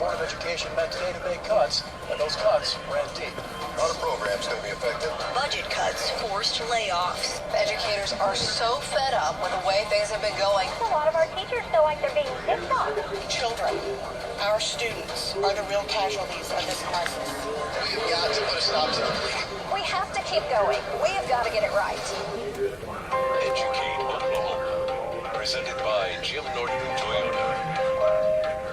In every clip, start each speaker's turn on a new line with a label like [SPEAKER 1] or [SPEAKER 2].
[SPEAKER 1] Board of Education met today to make cuts, and those cuts ran deep.
[SPEAKER 2] A lot of programs going to be affected.
[SPEAKER 3] Budget cuts, forced layoffs. Educators are so fed up with the way things have been going.
[SPEAKER 4] A lot of our teachers feel like they're being picked on.
[SPEAKER 3] Children, our students, are the real casualties of this crisis.
[SPEAKER 2] We've got to put a stop to the bleeding.
[SPEAKER 4] We have to keep going. We have got to get it right.
[SPEAKER 5] Educate Oklahoma, presented by Jim Norton Toyota.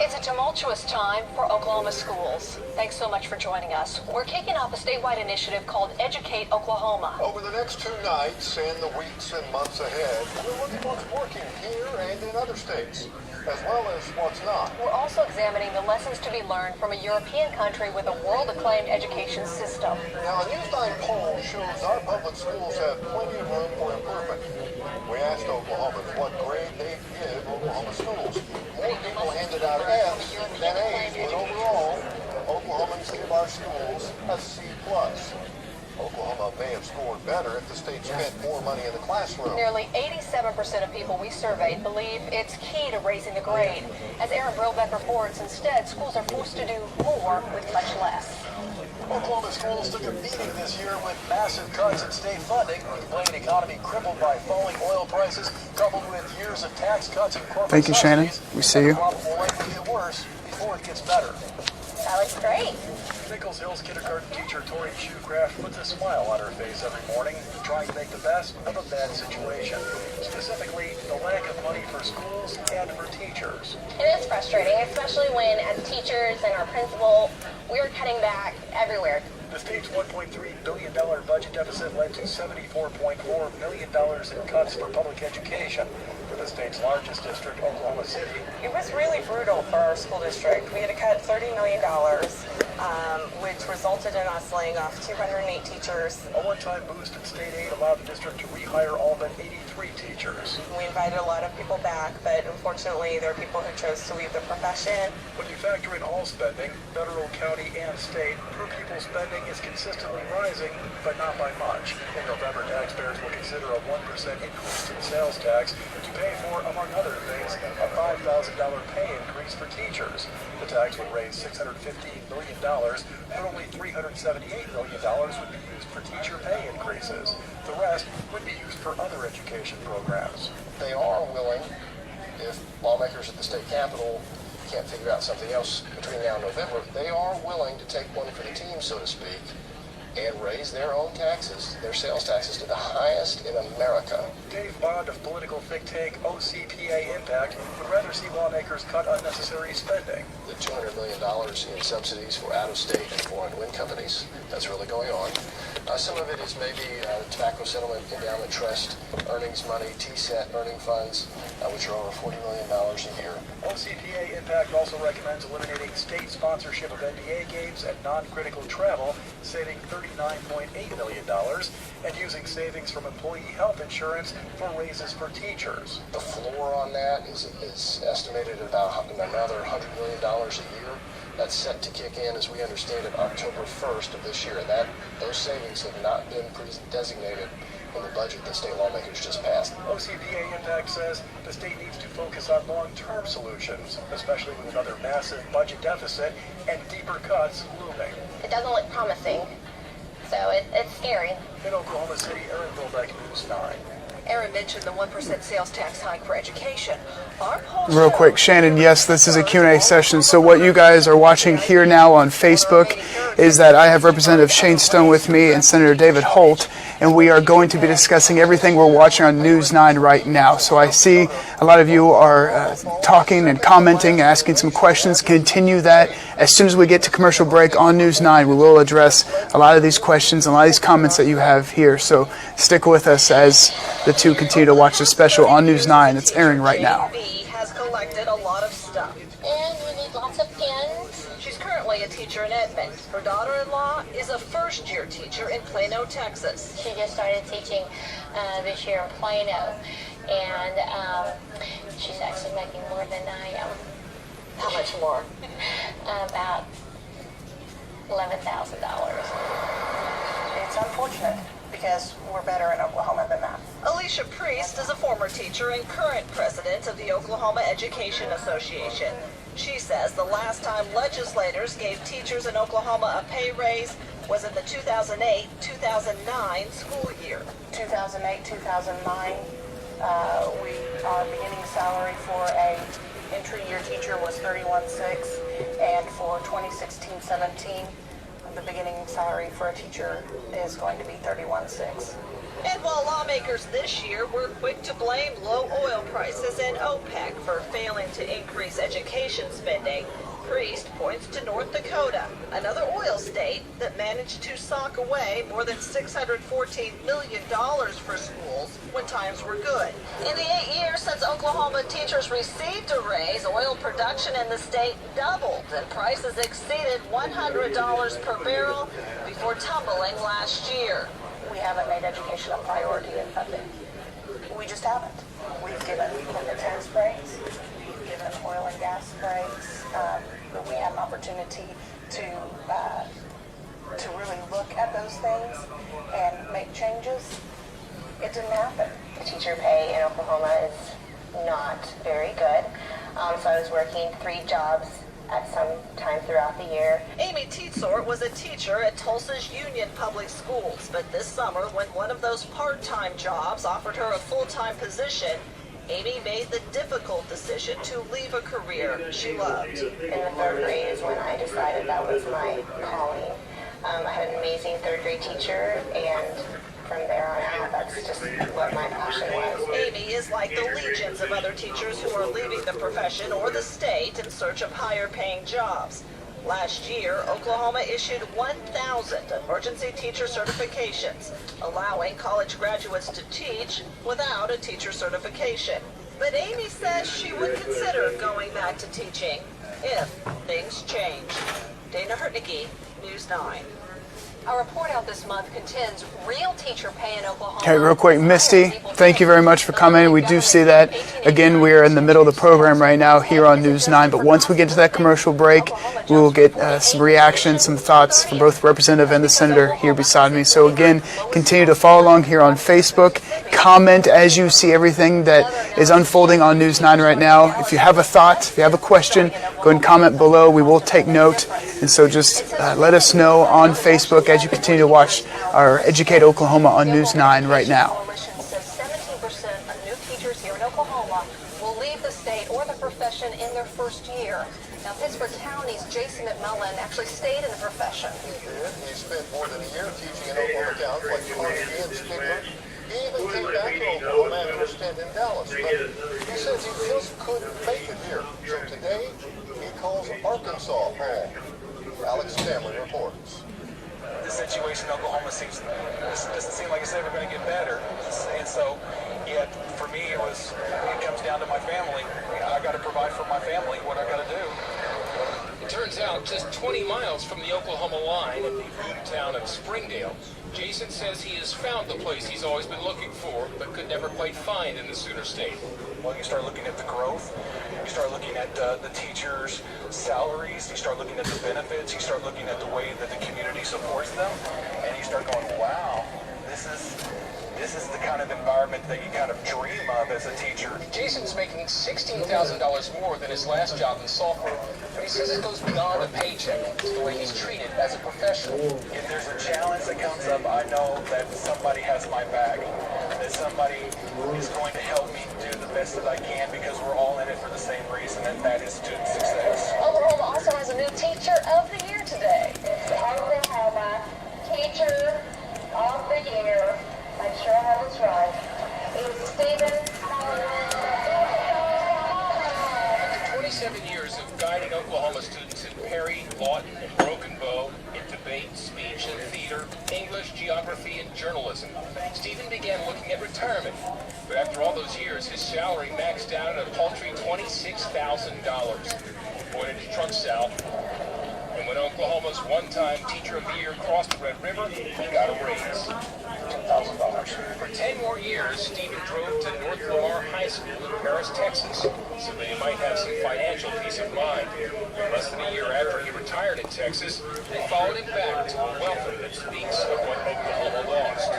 [SPEAKER 6] It's a tumultuous time for Oklahoma schools. Thanks so much for joining us. We're kicking off a statewide initiative called Educate Oklahoma.
[SPEAKER 2] Over the next 2 nights and the weeks and months ahead, we'll look at what's working here and in other states, as well as what's not.
[SPEAKER 6] We're also examining the lessons to be learned from a European country with a world-acclaimed education system.
[SPEAKER 2] Now, a News 9 poll shows our public schools have plenty of room for improvement. We asked Oklahomans what grade they give Oklahoma schools. More people handed out F's than A's, but overall, Oklahomans give our schools a C+. Oklahoma may have scored better if the state spent more money in the classroom.
[SPEAKER 6] Nearly 87% of people we surveyed believe it's key to raising the grade. As Aaron Brilbeck reports, instead, schools are forced to do more with much less.
[SPEAKER 1] Oklahoma schools took a beating this year with massive cuts in state funding, with the blanket economy crippled by falling oil prices, coupled with years of tax cuts and corporate
[SPEAKER 7] Thank you, Shannon. We see you.
[SPEAKER 1] The problem will likely get worse before it gets better.
[SPEAKER 4] That looks great.
[SPEAKER 1] Nichols Hills kindergarten teacher Tori Shoecraft puts a smile on her face every morning, trying to make the best of a bad situation. Specifically, the lack of money for schools and for teachers.
[SPEAKER 4] It is frustrating, especially when, as teachers and our principal, we are cutting back everywhere.
[SPEAKER 1] The state's $1.3 billion budget deficit led to $74.4 million in cuts for public education. For the state's largest district, Oklahoma City,
[SPEAKER 8] it was really brutal for our school district. We had to cut $30 million, which resulted in us laying off 208 teachers.
[SPEAKER 1] A one-time boost in state aid allowed the district to rehire all but 83 teachers.
[SPEAKER 8] We invited a lot of people back, but unfortunately there are people who chose to leave the profession.
[SPEAKER 1] When you factor in all spending, federal, county, and state, per pupil spending is consistently rising, but not by much. In November, taxpayers will consider a 1% increase to the sales tax to pay for, among other things, a $5,000 pay increase for teachers. The tax would raise $615 million, but only $378 million would be used for teacher pay increases. The rest would be used for other education programs.
[SPEAKER 2] They are willing, if lawmakers at the state capitol can't figure out something else between now and November, they are willing to take one for the team, so to speak, and raise their own taxes, their sales taxes, to the highest in America.
[SPEAKER 1] Dave Bond of political think tank OCPA Impact would rather see lawmakers cut unnecessary spending.
[SPEAKER 2] The $200 million in subsidies for out-of-state and foreign wind companies, that's really going on. Some of it is maybe tobacco settlement endowment trust, earnings money, TSET earning funds, which are over $40 million a year.
[SPEAKER 1] OCPA Impact also recommends eliminating state sponsorship of NBA games and non-critical travel, saving $39.8 million, and using savings from employee health insurance for raises for teachers.
[SPEAKER 2] The floor on that is estimated at about another $100 million a year. That's set to kick in, as we understand it, October 1st of this year. Those savings have not been designated in the budget that state lawmakers just passed.
[SPEAKER 1] OCPA Impact says the state needs to focus on long-term solutions, especially with another massive budget deficit and deeper cuts looming.
[SPEAKER 4] It doesn't look promising, so it's scary.
[SPEAKER 1] In Oklahoma City, Aaron Brilbeck, News 9.
[SPEAKER 6] Aaron mentioned the 1% sales tax hike for education. Our poll
[SPEAKER 7] Real quick, Shannon, yes, this is a Q&A session. So what you guys are watching here now on Facebook is that I have Representative Shane Stone with me and Senator David Holt, and we are going to be discussing everything we're watching on News 9 right now. So I see a lot of you are talking and commenting, asking some questions. Continue that. As soon as we get to commercial break on News 9, we will address a lot of these questions and a lot of these comments that you have here. So stick with us as the two continue to watch the special on News 9 that's airing right now.
[SPEAKER 6] has collected a lot of stuff.
[SPEAKER 4] And we need lots of pens.
[SPEAKER 6] She's currently a teacher in Edmond. Her daughter-in-law is a first-year teacher in Plano, Texas.
[SPEAKER 4] She just started teaching this year in Plano, and she's actually making more than I am.
[SPEAKER 6] How much more?
[SPEAKER 4] About $11,000.
[SPEAKER 8] It's unfortunate because we're better in Oklahoma than that.
[SPEAKER 6] Alicia Priest is a former teacher and current president of the Oklahoma Education Association.
[SPEAKER 9] She says the last time legislators gave teachers in Oklahoma a pay raise was in the 2008-2009 school year.
[SPEAKER 8] 2008-2009, our beginning salary for a entry year teacher was $31,600, and for 2016-17, the beginning salary for a teacher is going to be $31,600.
[SPEAKER 9] And while lawmakers this year were quick to blame low oil prices and OPEC for failing to increase education spending, Priest points to North Dakota, another oil state that managed to sock away more than $614 million for schools when times were good. In the 8 years since Oklahoma teachers received a raise, oil production in the state doubled and prices exceeded $100 per barrel before tumbling last year.
[SPEAKER 8] We haven't made education a priority in funding. We just haven't. We've given corporate tax breaks, we've given oil and gas breaks, but we had an opportunity to really look at those things and make changes. It didn't happen.
[SPEAKER 4] The teacher pay in Oklahoma is not very good, so I was working 3 jobs at some time throughout the year.
[SPEAKER 9] Amy Teetsort was a teacher at Tulsa's Union Public Schools, but this summer, when one of those part-time jobs offered her a full-time position, Amy made the difficult decision to leave a career she loved.
[SPEAKER 4] In the 3rd grade is when I decided that was my calling. I had an amazing 3rd grade teacher, and from there on out, that's just what my passion was.
[SPEAKER 9] Amy is like the legions of other teachers who are leaving the profession or the state in search of higher-paying jobs. Last year, Oklahoma issued 1,000 emergency teacher certifications, allowing college graduates to teach without a teacher certification. But Amy says she would consider going back to teaching if things change. Dana Hurtnicki, News 9.
[SPEAKER 6] A report out this month contends real teacher pay in Oklahoma.
[SPEAKER 7] Okay, real quick, Misty, thank you very much for coming. We do see that. Again, we are in the middle of the program right now here on News 9, but once we get to that commercial break, we will get some reactions, some thoughts from both the representative and the senator here beside me. So again, continue to follow along here on Facebook. Comment as you see everything that is unfolding on News 9 right now. If you have a thought, if you have a question, go ahead and comment below. We will take note. And so just let us know on Facebook as you continue to watch our Educate Oklahoma on News 9 right now.
[SPEAKER 6] Coalition says 17% of new teachers here in Oklahoma will leave the state or the profession in their first year. Now, Pittsburgh County's Jason McMullen actually stayed in the profession.
[SPEAKER 2] He did. He spent more than a year teaching in Oklahoma towns like Carnegie and Stigler. He even came back to Oklahoma after a stint in Dallas. But he says he just couldn't make it here. So today, he calls Arkansas home. Alex Stanley reports.
[SPEAKER 1] The situation in Oklahoma doesn't seem like it's ever going to get better. And so, yet, for me, it comes down to my family. I got to provide for my family what I got to do.
[SPEAKER 10] It turns out just 20 miles from the Oklahoma line in the boomtown of Springdale, Jason says he has found the place he's always been looking for, but could never quite find in the Sooner State.
[SPEAKER 1] Well, you start looking at the growth, you start looking at the teachers' salaries, you start looking at the benefits, you start looking at the way that the community supports them, and you start going, wow, this is the kind of environment that you kind of dream of as a teacher.
[SPEAKER 10] Jason's making $16,000 more than his last job in Sulphur, but he says it goes beyond a paycheck. It's the way he's treated as a professional.
[SPEAKER 1] If there's a challenge that comes up, I know that somebody has my back, that somebody is going to help me do the best that I can because we're all in it for the same reason, and that is student success.
[SPEAKER 6] Oklahoma also has a new Teacher of the Year today.
[SPEAKER 4] Oklahoma Teacher of the Year, make sure I have this right, is Stephen.
[SPEAKER 10] After 27 years of guiding Oklahoma students in Perry, Lawton, and Broken Bow in debate, speech, and theater, English, geography, and journalism, Stephen began looking at retirement. But after all those years, his salary maxed out at a paltry $26,000. He pointed his trunk south, and when Oklahoma's one-time Teacher of the Year crossed the Red River, he got a raise. $2,000. For 10 more years, Stephen drove to North Lamar High School in Paris, Texas, so that he might have some financial peace of mind. Less than a year after he retired in Texas, they followed him back to a welcome that speaks of what Oklahoma lost.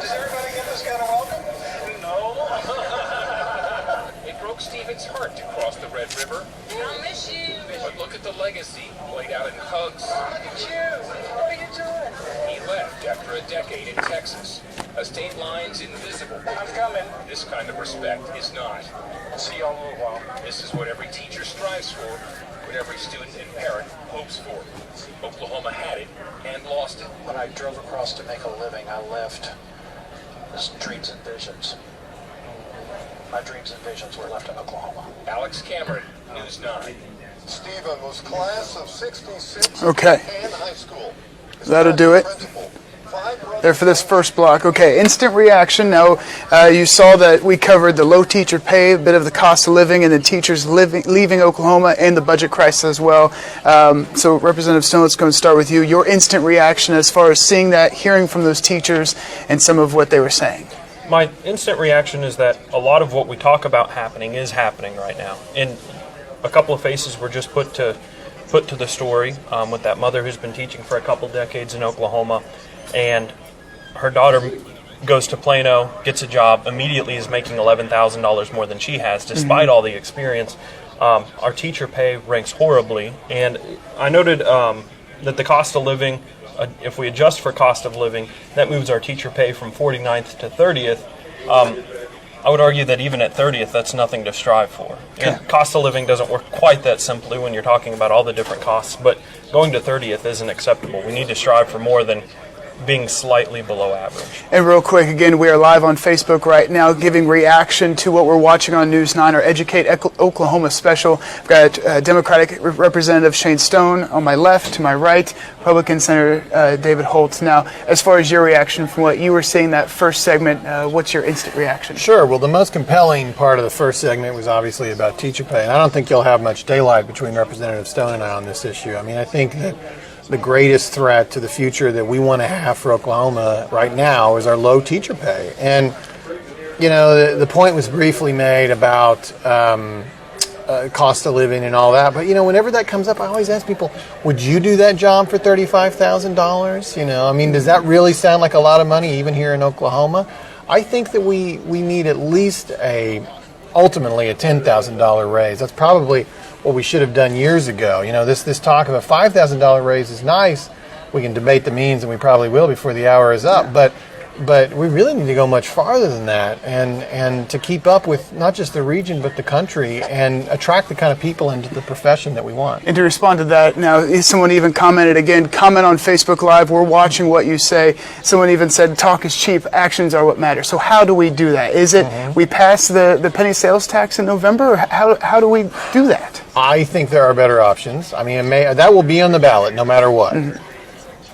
[SPEAKER 1] Does everybody get this kind of welcome? No.
[SPEAKER 10] It broke Stephen's hurt to cross the Red River.
[SPEAKER 9] I miss you.
[SPEAKER 10] But look at the legacy played out in hugs.
[SPEAKER 9] Look at you. What are you doing?
[SPEAKER 10] He left after a decade in Texas. A state line's invisible.
[SPEAKER 1] I'm coming.
[SPEAKER 10] This kind of respect is not.
[SPEAKER 1] See y'all in a little while.
[SPEAKER 10] This is what every teacher strives for, what every student and parent hopes for. Oklahoma had it and lost it.
[SPEAKER 1] When I drove across to make a living, I left dreams and visions. My dreams and visions were left in Oklahoma.
[SPEAKER 10] Alex Cameron, News 9.
[SPEAKER 2] Stephen was class of 66
[SPEAKER 7] Okay.
[SPEAKER 2] and high school. His
[SPEAKER 7] That'll do it.
[SPEAKER 2] principal, 5 brothers
[SPEAKER 7] There for this first block. Okay, instant reaction. Now, you saw that we covered the low teacher pay, a bit of the cost of living, and the teachers leaving Oklahoma, and the budget crisis as well. So, Representative Stone, let's go and start with you. Your instant reaction as far as seeing that, hearing from those teachers, and some of what they were saying.
[SPEAKER 11] My instant reaction is that a lot of what we talk about happening is happening right now. And a couple of faces were just put to the story with that mother who's been teaching for a couple decades in Oklahoma, and her daughter goes to Plano, gets a job, immediately is making $11,000 more than she has, despite all the experience. Our teacher pay ranks horribly, and I noted that the cost of living, if we adjust for cost of living, that moves our teacher pay from 49th to 30th. I would argue that even at 30th, that's nothing to strive for. And cost of living doesn't work quite that simply when you're talking about all the different costs, but going to 30th isn't acceptable. We need to strive for more than being slightly below average.
[SPEAKER 7] And real quick, again, we are live on Facebook right now giving reaction to what we're watching on News 9, our Educate Oklahoma special. I've got Democratic Representative Shane Stone on my left, to my right, Republican Senator David Holt. Now, as far as your reaction from what you were seeing that first segment, what's your instant reaction?
[SPEAKER 12] Sure. Well, the most compelling part of the first segment was obviously about teacher pay. And I don't think you'll have much daylight between Representative Stone and I on this issue. I mean, I think that the greatest threat to the future that we want to have for Oklahoma right now is our low teacher pay. And, you know, the point was briefly made about cost of living and all that. But, you know, whenever that comes up, I always ask people, would you do that job for $35,000? You know, I mean, does that really sound like a lot of money even here in Oklahoma? I think that we need at least ultimately a $10,000 raise. That's probably what we should have done years ago. You know, this talk of a $5,000 raise is nice. We can debate the means, and we probably will before the hour is up. But we really need to go much farther than that, and to keep up with not just the region but the country, and attract the kind of people into the profession that we want.
[SPEAKER 7] And to respond to that, now someone even commented again, comment on Facebook Live, we're watching what you say. Someone even said, talk is cheap, actions are what matter. So how do we do that? Is it we pass the penny sales tax in November, or how do we do that?
[SPEAKER 12] I think there are better options. I mean, that will be on the ballot no matter what.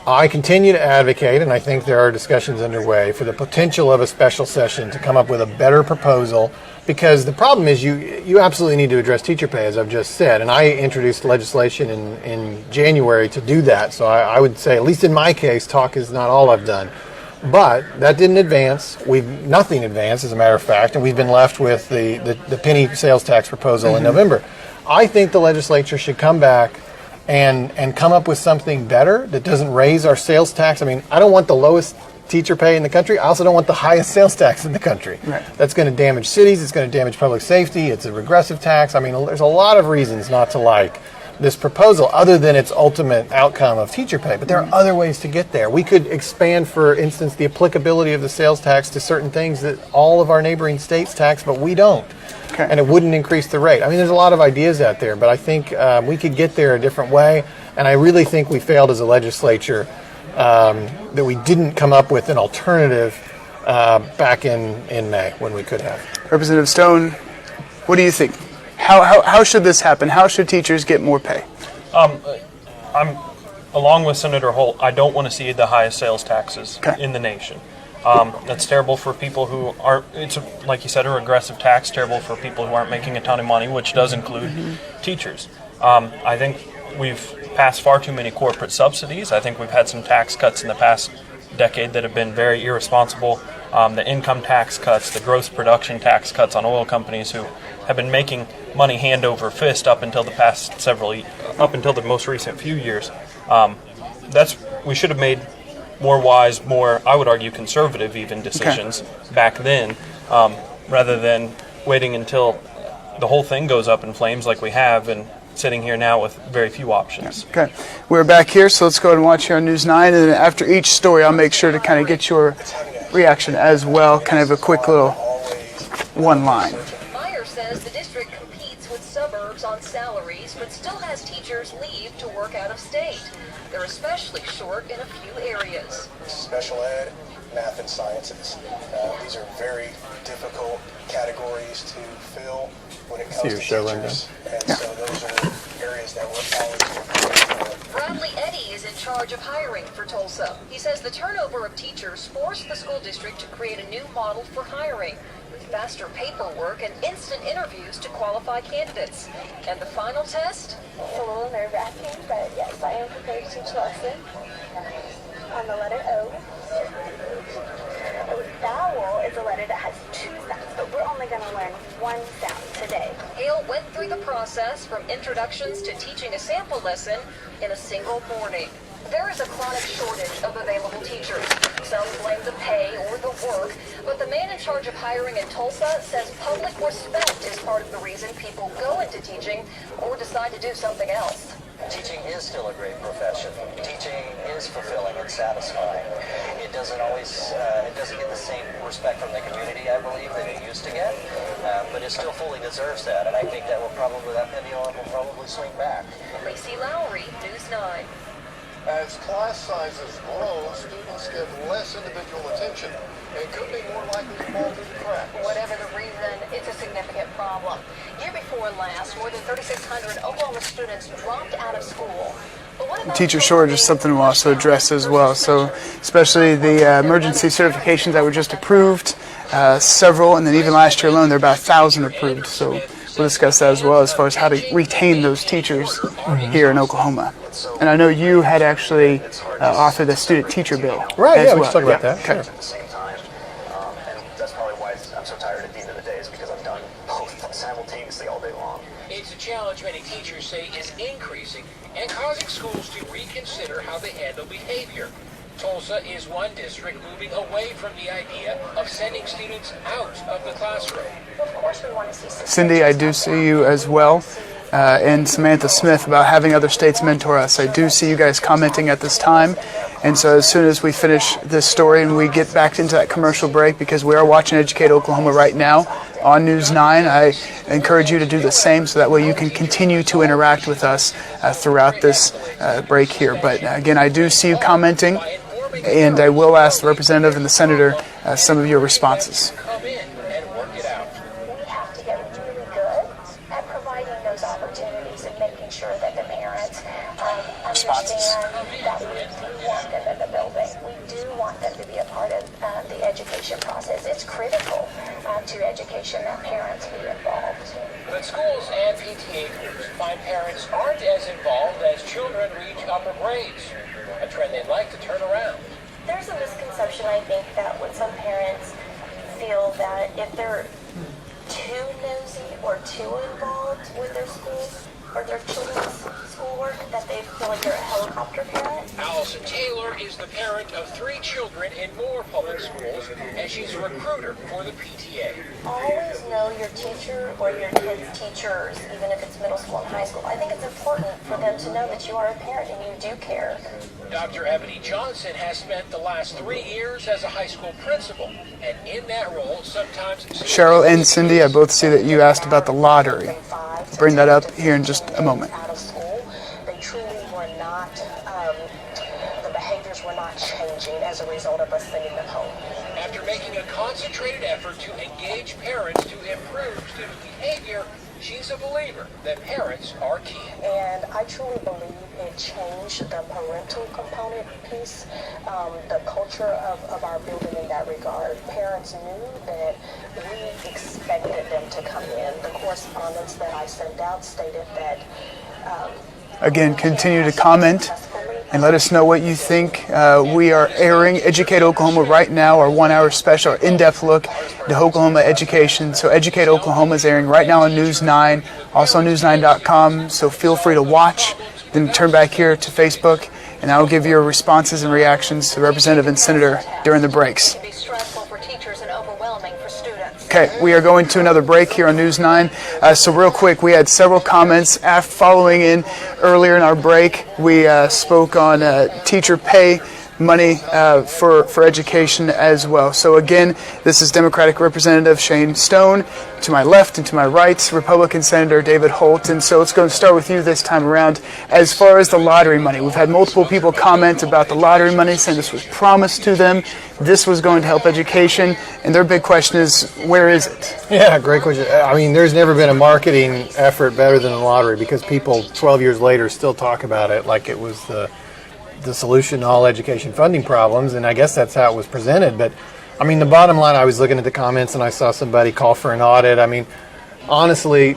[SPEAKER 12] I continue to advocate, and I think there are discussions underway, for the potential of a special session to come up with a better proposal, because the problem is you absolutely need to address teacher pay, as I've just said, and I introduced legislation in January to do that. So I would say, at least in my case, talk is not all I've done. But that didn't advance. Nothing advanced, as a matter of fact, and we've been left with the penny sales tax proposal in November. I think the legislature should come back and come up with something better that doesn't raise our sales tax. I mean, I don't want the lowest teacher pay in the country. I also don't want the highest sales tax in the country. Right. That's going to damage cities. It's going to damage public safety. It's a regressive tax. I mean, there's a lot of reasons not to like this proposal other than its ultimate outcome of teacher pay. But there are other ways to get there. We could expand, for instance, the applicability of the sales tax to certain things that all of our neighboring states tax, but we don't. Okay. And it wouldn't increase the rate. I mean, there's a lot of ideas out there, but I think we could get there a different way. And I really think we failed as a legislature, that we didn't come up with an alternative back in May when we could have.
[SPEAKER 7] Representative Stone, what do you think? How should this happen? How should teachers get more pay?
[SPEAKER 11] I'm along with Senator Holt. I don't want to see the highest sales taxes in the nation. That's terrible for people who aren't, it's like you said, a regressive tax, terrible for people who aren't making a ton of money, which does include teachers. I think we've passed far too many corporate subsidies. I think we've had some tax cuts in the past decade that have been very irresponsible. The income tax cuts, the gross production tax cuts on oil companies who have been making money hand over fist up until the most recent few years. We should have made more wise, more, I would argue, conservative even decisions back then, rather than waiting until the whole thing goes up in flames like we have, and sitting here now with very few options.
[SPEAKER 7] Okay, we're back here, so let's go ahead and watch here on News 9, and then after each story, I'll make sure to kind of get your reaction as well, kind of a quick little one line.
[SPEAKER 6] Meyer says the district competes with suburbs on salaries, but still has teachers leave to work out of state. They're especially short in a few areas.
[SPEAKER 1] Special ed, math and sciences. These are very difficult categories to fill when it comes to teachers. And so those are areas that we're always looking for.
[SPEAKER 6] Bradley Eddy is in charge of hiring for Tulsa. He says the turnover of teachers forced the school district to create a new model for hiring, with faster paperwork and instant interviews to qualify candidates. And the final test?
[SPEAKER 4] It's a little nerve-wracking, but yes, I am prepared to teach a lesson on the letter O. A vowel is a letter that has two sounds, but we're only going to learn one sound today.
[SPEAKER 6] Hale went through the process from introductions to teaching a sample lesson in a single morning. There is a chronic shortage of available teachers. Some blame the pay or the work, but the man in charge of hiring in Tulsa says public respect is part of the reason people go into teaching or decide to do something else.
[SPEAKER 13] Teaching is still a great profession. Teaching is fulfilling and satisfying. It doesn't always, it doesn't get the same respect from the community, I believe, that it used to get, but it still fully deserves that, and I think that pendulum will probably swing back.
[SPEAKER 6] Lacey Lowry, News 9.
[SPEAKER 2] As class sizes grow, students get less individual attention and could be more likely to fall through the cracks.
[SPEAKER 6] Whatever the reason, it's a significant problem. Year before last, more than 3,600 Oklahoma students dropped out of school.
[SPEAKER 7] Teacher shortage is something we'll also address as well. So especially the emergency certifications that were just approved, several, and then even last year alone, there are about 1,000 approved. So we'll discuss that as well as far as how to retain those teachers here in Oklahoma. And I know you had actually authored the student teacher bill.
[SPEAKER 12] Right, yeah, we should talk about that.
[SPEAKER 7] Okay.
[SPEAKER 13] At the same time, and that's probably why I'm so tired at the end of the day, is because I've done both simultaneously all day long.
[SPEAKER 10] It's a challenge many teachers say is increasing and causing schools to reconsider how they handle behavior. Tulsa is one district moving away from the idea of sending students out of the classroom.
[SPEAKER 4] Of course we want to see
[SPEAKER 7] Cindy, I do see you as well, and Samantha Smith about having other states mentor us. I do see you guys commenting at this time, and so as soon as we finish this story and we get back into that commercial break, because we are watching Educate Oklahoma right now on News 9, I encourage you to do the same so that way you can continue to interact with us throughout this break here. But again, I do see you commenting, and I will ask the representative and the senator some of your responses.
[SPEAKER 10] Come in and work it out.
[SPEAKER 4] We have to get really good at providing those opportunities and making sure that the parents understand that we do want them in the building. We do want them to be a part of the education process. It's critical to education that parents be involved.
[SPEAKER 10] But schools and PTA groups find parents aren't as involved as children reach upper grades, a trend they'd like to turn around.
[SPEAKER 4] There's a misconception, I think, that when some parents feel that if they're too nosy or too involved with their schools or their children's schoolwork, that they feel like they're a helicopter parent.
[SPEAKER 10] Allison Taylor is the parent of 3 children in Moore Public Schools, and she's a recruiter for the PTA.
[SPEAKER 4] Always know your teacher or your kid's teachers, even if it's middle school and high school. I think it's important for them to know that you are a parent and you do care.
[SPEAKER 10] Dr. Ebony Johnson has spent the last 3 years as a high school principal, and in that role, sometimes...
[SPEAKER 7] Cheryl and Cindy, I both see that you asked about the lottery. Bring that up here in just a moment.
[SPEAKER 4] Out of school, they truly were not, the behaviors were not changing as a result of us sending them home.
[SPEAKER 10] After making a concentrated effort to engage parents to improve student behavior, she's a believer that parents are key.
[SPEAKER 4] And I truly believe it changed the parental component piece, the culture of our building in that regard. Parents knew that we expected them to come in. The correspondence that I sent out stated that...
[SPEAKER 7] Again, continue to comment and let us know what you think. We are airing Educate Oklahoma right now, our 1-hour special, our in-depth look into Oklahoma education. So Educate Oklahoma is airing right now on News 9, also on news9.com. So feel free to watch, then turn back here to Facebook, and I'll give your responses and reactions to the representative and senator during the breaks.
[SPEAKER 6] It can be stressful for teachers and overwhelming for students.
[SPEAKER 7] Okay, we are going to another break here on News 9. So real quick, we had several comments following in earlier in our break. We spoke on teacher pay money for education as well. So again, this is Democratic Representative Shane Stone. To my left and to my right, Republican Senator David Holt. And so let's go and start with you this time around. As far as the lottery money, we've had multiple people comment about the lottery money, saying this was promised to them. This was going to help education. And their big question is, where is it?
[SPEAKER 12] Yeah, great question. I mean, there's never been a marketing effort better than the lottery, because people 12 years later still talk about it like it was the solution to all education funding problems, and I guess that's how it was presented. But I mean, the bottom line, I was looking at the comments and I saw somebody call for an audit. I mean, honestly,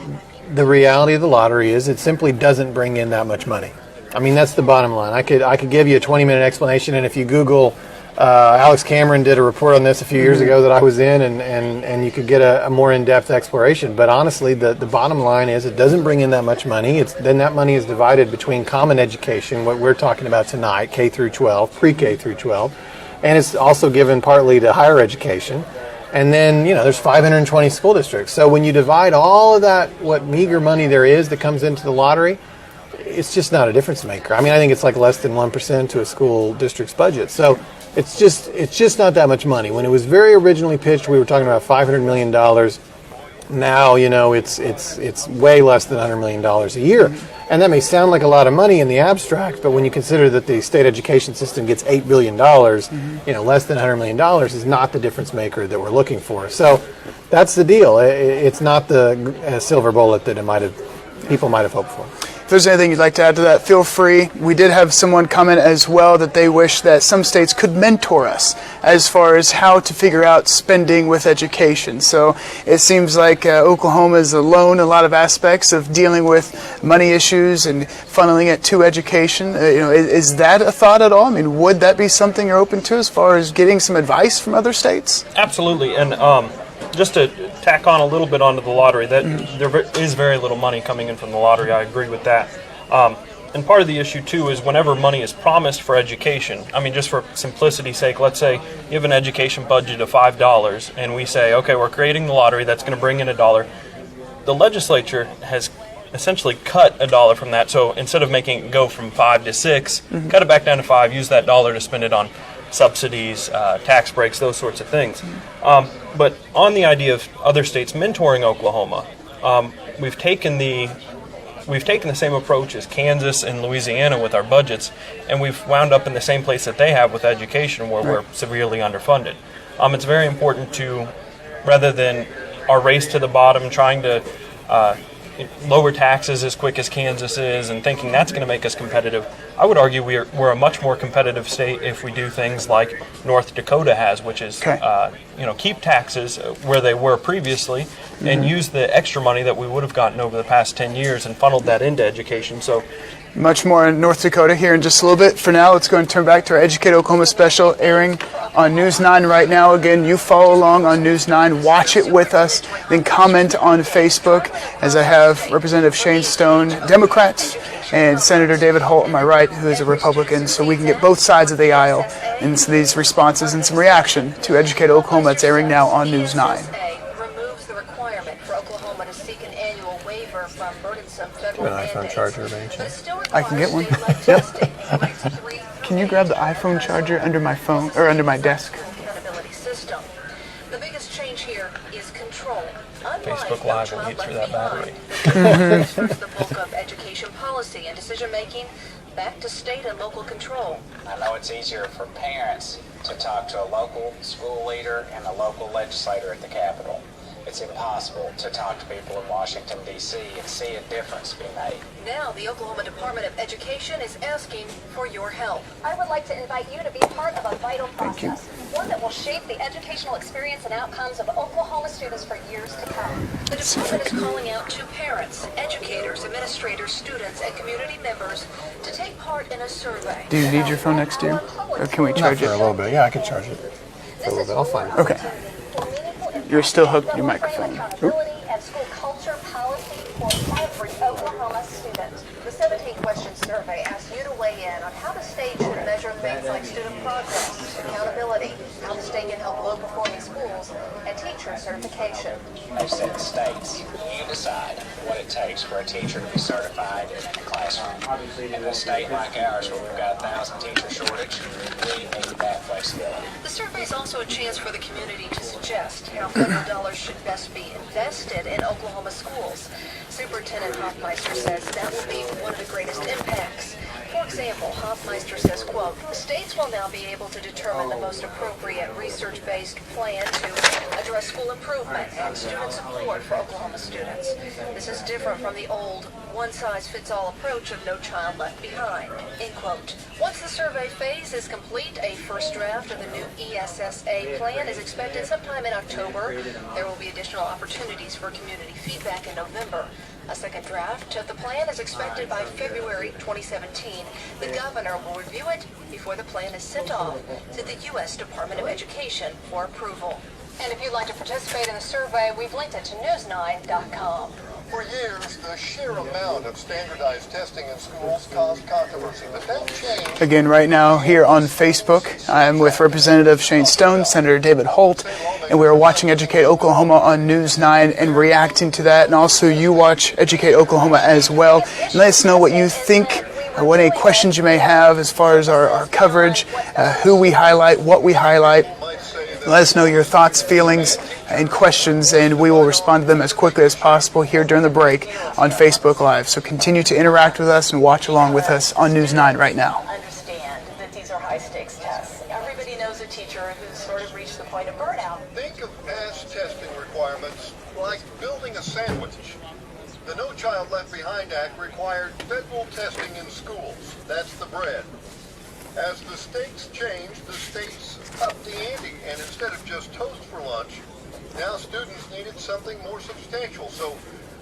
[SPEAKER 12] the reality of the lottery is it simply doesn't bring in that much money. I mean, that's the bottom line. I could give you a 20-minute explanation, and if you Google, Alex Cameron did a report on this a few years ago that I was in, and you could get a more in-depth exploration. But honestly, the bottom line is it doesn't bring in that much money. Then that money is divided between common education, what we're talking about tonight, K through 12, pre-K through 12, and it's also given partly to higher education. And then, there's 520 school districts. So when you divide all of that, what meager money there is that comes into the lottery, it's just not a difference maker. I mean, I think it's like less than 1% to a school district's budget. So it's just not that much money. When it was very originally pitched, we were talking about $500 million. Now, it's way less than $100 million a year. And that may sound like a lot of money in the abstract, but when you consider that the state education system gets $8 billion, less than $100 million is not the difference maker that we're looking for. So that's the deal. It's not the silver bullet that people might have hoped for.
[SPEAKER 7] If there's anything you'd like to add to that, feel free. We did have someone comment as well that they wish that some states could mentor us as far as how to figure out spending with education. So it seems like Oklahoma is alone in a lot of aspects of dealing with money issues and funneling it to education. Is that a thought at all? I mean, would that be something you're open to as far as getting some advice from other states?
[SPEAKER 11] Absolutely. And just to tack on a little bit onto the lottery, that there is very little money coming in from the lottery. I agree with that. And part of the issue, too, is whenever money is promised for education, I mean, just for simplicity's sake, let's say you have an education budget of $5, and we say, okay, we're creating the lottery, that's going to bring in $1. The legislature has essentially cut $1 from that, so instead of making it go from 5 to 6, cut it back down to 5, use that $1 to spend it on subsidies, tax breaks, those sorts of things. But on the idea of other states mentoring Oklahoma, we've taken the same approach as Kansas and Louisiana with our budgets, and we've wound up in the same place that they have with education, where we're severely underfunded. It's very important to, rather than our race to the bottom, trying to lower taxes as quick as Kansas is and thinking that's going to make us competitive, I would argue we're a much more competitive state if we do things like North Dakota has, which is keep taxes where they were previously and use the extra money that we would have gotten over the past 10 years and funneled that into education. So
[SPEAKER 7] much more in North Dakota here in just a little bit. For now, let's go and turn back to our Educate Oklahoma special airing on News 9 right now. Again, you follow along on News 9, watch it with us, then comment on Facebook, as I have Representative Shane Stone, Democrat, and Senator David Holt on my right, who is a Republican, so we can get both sides of the aisle into these responses and some reaction to Educate Oklahoma. It's airing now on News 9.
[SPEAKER 6] Removes the requirement for Oklahoma to seek an annual waiver from burdensome federal
[SPEAKER 12] An iPhone charger eventually.
[SPEAKER 7] I can get one. Yep. Can you grab the iPhone charger under my phone or under my desk?
[SPEAKER 6] The biggest change here is control.
[SPEAKER 11] Facebook Live will get through that battery.
[SPEAKER 6] The bulk of education policy and decision making back to state and local control.
[SPEAKER 14] I know it's easier for parents to talk to a local school leader and a local legislator at the Capitol. It's impossible to talk to people in Washington, D.C. and see a difference be made.
[SPEAKER 6] Now the Oklahoma Department of Education is asking for your help.
[SPEAKER 15] I would like to invite you to be part of a vital process, one that will shape the educational experience and outcomes of Oklahoma students for years to come.
[SPEAKER 6] The department is calling out to parents, educators, administrators, students, and community members to take part in a survey.
[SPEAKER 7] Do you need your phone next to you? Or can we charge it?
[SPEAKER 12] For a little bit. Yeah, I can charge it for a little bit. I'll find it.
[SPEAKER 7] Okay. You're still hooked to your microphone.
[SPEAKER 15] And school culture policy for every Oklahoma student.
[SPEAKER 6] The 17-question survey asks you to weigh in on how the state should measure things like student progress, accountability, how the state can help low-performing schools, and teacher certification.
[SPEAKER 14] They said states, you decide what it takes for a teacher to be certified in the classroom. In a state like ours where we've got a 1,000 teacher shortage, we need that flexibility.
[SPEAKER 6] The survey is also a chance for the community to suggest how federal dollars should best be invested in Oklahoma schools. Superintendent Hoffmeister says that will be one of the greatest impacts. For example, Hoffmeister says, quote, states will now be able to determine the most appropriate research-based plan to address school improvement and student support for Oklahoma students. This is different from the old one-size-fits-all approach of No Child Left Behind, end quote. Once the survey phase is complete, a first draft of the new ESSA plan is expected sometime in October. There will be additional opportunities for community feedback in November. A second draft of the plan is expected by February 2017. The governor will review it before the plan is sent off to the U.S. Department of Education for approval. And if you'd like to participate in the survey, we've linked it to news9.com.
[SPEAKER 2] For years, the sheer amount of standardized testing in schools caused controversy, but that changed.
[SPEAKER 7] Again, right now here on Facebook, I'm with Representative Shane Stone, Senator David Holt, and we are watching Educate Oklahoma on News 9 and reacting to that. And also, you watch Educate Oklahoma as well. And let us know what you think, what any questions you may have as far as our coverage, who we highlight, what we highlight. Let us know your thoughts, feelings, and questions, and we will respond to them as quickly as possible here during the break on Facebook Live. So continue to interact with us and watch along with us on News 9 right now.
[SPEAKER 8] Understand that these are high-stakes tests. Everybody knows a teacher who's sort of reached the point of burnout.
[SPEAKER 2] Think of past testing requirements like building a sandwich. The No Child Left Behind Act required federal testing in schools. That's the bread. As the states changed, the states upped the ante, and instead of just toast for lunch, now students needed something more substantial, so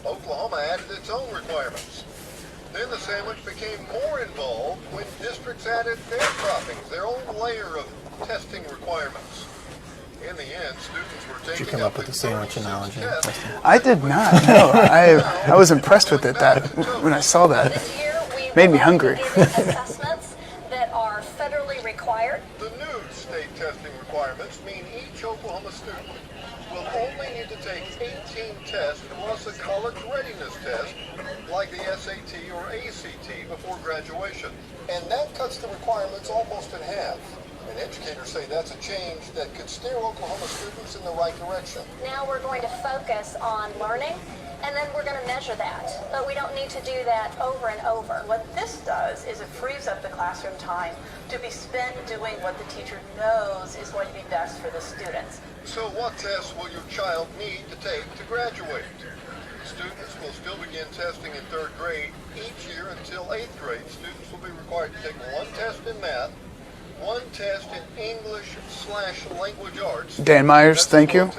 [SPEAKER 2] Oklahoma added its own requirements. Then the sandwich became more involved when districts added their toppings, their own layer of testing requirements. In the end, students were taking
[SPEAKER 12] Did you come up with the sandwich analogy?
[SPEAKER 7] I did not, no. I was impressed with it when I saw that. It made me hungry.
[SPEAKER 15] Assessments that are federally required.
[SPEAKER 2] The new state testing requirements mean each Oklahoma student will only need to take 18 tests plus a college readiness test like the SAT or ACT before graduation. And that cuts the requirements almost in half. And educators say that's a change that could steer Oklahoma students in the right direction.
[SPEAKER 15] Now we're going to focus on learning, and then we're going to measure that. But we don't need to do that over and over.
[SPEAKER 8] What this does is it frees up the classroom time to be spent doing what the teacher knows is going to be best for the students.
[SPEAKER 2] So what tests will your child need to take to graduate? Students will still begin testing in 3rd grade each year until 8th grade. Students will be required to take one test in math, one test in English/language arts.
[SPEAKER 7] Dan Myers, thank you.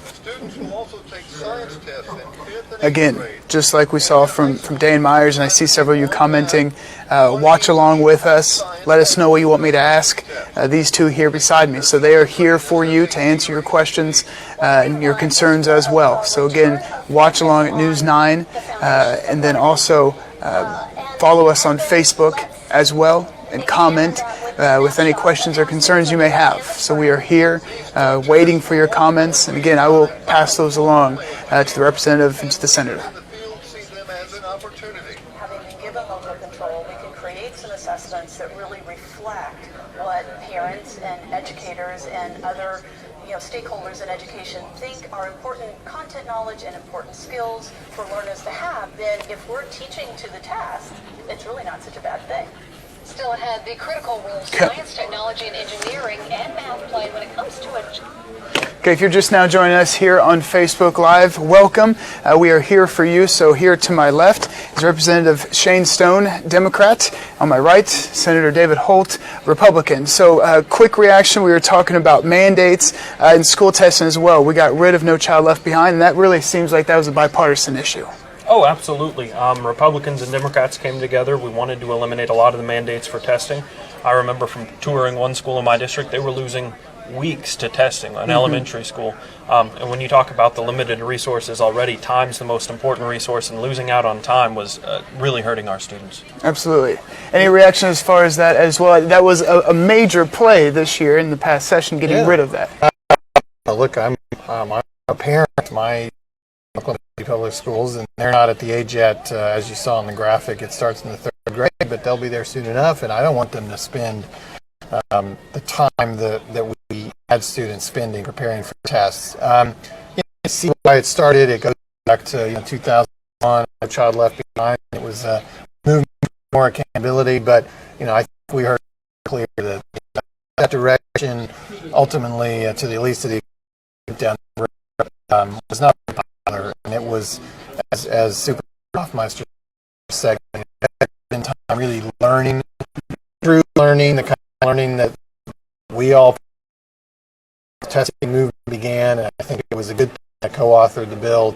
[SPEAKER 2] Students will also take science tests in 5th and 8th
[SPEAKER 7] Again,
[SPEAKER 2] grade.
[SPEAKER 7] just like we saw from Dan Myers, and I see several of you commenting, watch along with us. Let us know what you want me to ask. These two here beside me. So they are here for you to answer your questions and your concerns as well. So again, watch along at News 9, and then also follow us on Facebook as well, and comment with any questions or concerns you may have. So we are here waiting for your comments, and again, I will pass those along to the representative and to the senator.
[SPEAKER 8] Having been given local control, we can create some assessments that really reflect what parents and educators and other stakeholders in education think are important content knowledge and important skills for learners to have. Then if we're teaching to the test, it's really not such a bad thing.
[SPEAKER 6] Still ahead, the critical role science, technology, and engineering and math play when it comes to it.
[SPEAKER 7] Okay, if you're just now joining us here on Facebook Live, welcome. We are here for you. So here to my left is Representative Shane Stone, Democrat. On my right, Senator David Holt, Republican. So quick reaction, we were talking about mandates and school testing as well. We got rid of No Child Left Behind, and that really seems like that was a bipartisan issue.
[SPEAKER 11] Oh, absolutely. Republicans and Democrats came together. We wanted to eliminate a lot of the mandates for testing. I remember from touring one school in my district, they were losing weeks to testing in elementary school. And when you talk about the limited resources already, time's the most important resource, and losing out on time was really hurting our students.
[SPEAKER 7] Absolutely. Any reaction as far as that as well? That was a major play this year in the past session, getting rid of that.
[SPEAKER 12] Look, I'm a parent. My local public schools, and they're not at the age yet, as you saw in the graphic. It starts in the 3rd grade, but they'll be there soon enough, and I don't want them to spend the time that we had students spending preparing for tests. You see why it started. It goes back to 2001, No Child Left Behind. It was a movement for more accountability, but I think we heard clear that direction ultimately, to the least of the down the road, was not popular, and it was as Super Hofmeister said, in time really learning through learning the kind of learning that we all testing movement began, and I think it was a good thing I co-authored the bill.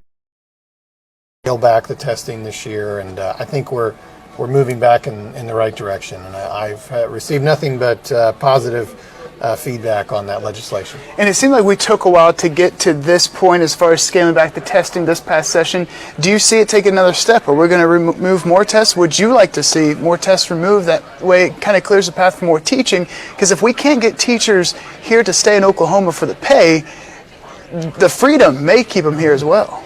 [SPEAKER 12] Scale back the testing this year, and I think we're moving back in the right direction. And I've received nothing but positive feedback on that legislation.
[SPEAKER 7] And it seemed like we took a while to get to this point as far as scaling back the testing this past session. Do you see it take another step? Are we going to remove more tests? Would you like to see more tests removed? That way it kind of clears the path for more teaching. Because if we can't get teachers here to stay in Oklahoma for the pay, the freedom may keep them here as well.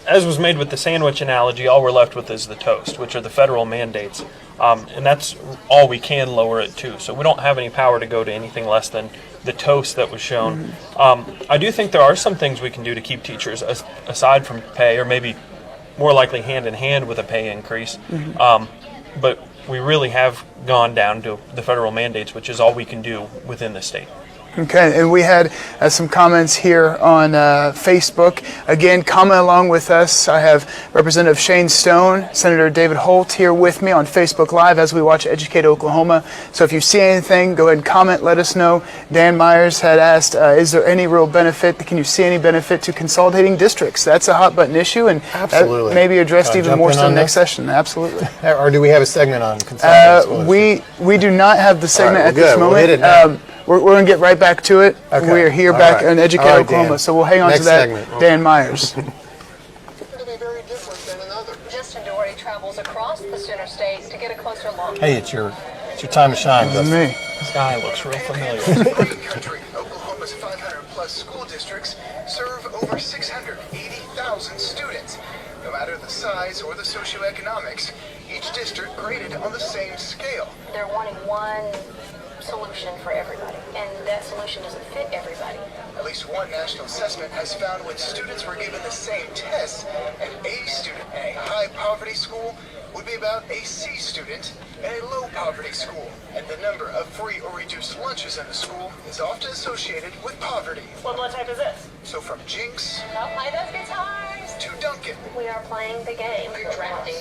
[SPEAKER 11] As was made with the sandwich analogy, all we're left with is the toast, which are the federal mandates. And that's all we can lower it to. So we don't have any power to go to anything less than the toast that was shown. I do think there are some things we can do to keep teachers aside from pay, or maybe more likely hand in hand with a pay increase. But we really have gone down to the federal mandates, which is all we can do within the state.
[SPEAKER 7] Okay, and we had some comments here on Facebook. Again, comment along with us. I have Representative Shane Stone, Senator David Holt here with me on Facebook Live as we watch Educate Oklahoma. So if you see anything, go ahead and comment, let us know. Dan Myers had asked, is there any real benefit, can you see any benefit to consolidating districts? That's a hot button issue, and
[SPEAKER 12] absolutely.
[SPEAKER 7] That may be addressed even more so in the next session. Absolutely.
[SPEAKER 12] Or do we have a segment on consolidating?
[SPEAKER 7] We do not have the segment at this moment.
[SPEAKER 12] We'll hit it now.
[SPEAKER 7] We're going to get right back to it.
[SPEAKER 12] Okay.
[SPEAKER 7] We're here
[SPEAKER 12] All
[SPEAKER 7] back
[SPEAKER 12] right.
[SPEAKER 7] in Educate Oklahoma,
[SPEAKER 12] Dan.
[SPEAKER 7] so we'll hang on
[SPEAKER 12] Next
[SPEAKER 7] to that.
[SPEAKER 12] segment.
[SPEAKER 7] Dan Myers.
[SPEAKER 15] Justin Dougherty travels across the Center State to get a closer look.
[SPEAKER 12] Hey, it's your time to shine.
[SPEAKER 7] This is me.
[SPEAKER 11] This guy looks real familiar.
[SPEAKER 1] Country, Oklahoma's 500-plus school districts serve over 680,000 students. No matter the size or the socioeconomics, each district graded on the same scale.
[SPEAKER 15] They're wanting one solution for everybody, and that solution doesn't fit everybody.
[SPEAKER 1] At least one national assessment has found when students were given the same tests, an A student in a high-poverty school would be about a C student in a low-poverty school. And the number of free or reduced lunches in the school is often associated with poverty.
[SPEAKER 8] What blood type is this?
[SPEAKER 1] So from Jinx
[SPEAKER 15] Don't play those guitars.
[SPEAKER 1] to Duncan
[SPEAKER 15] We are playing the game. We're drafting.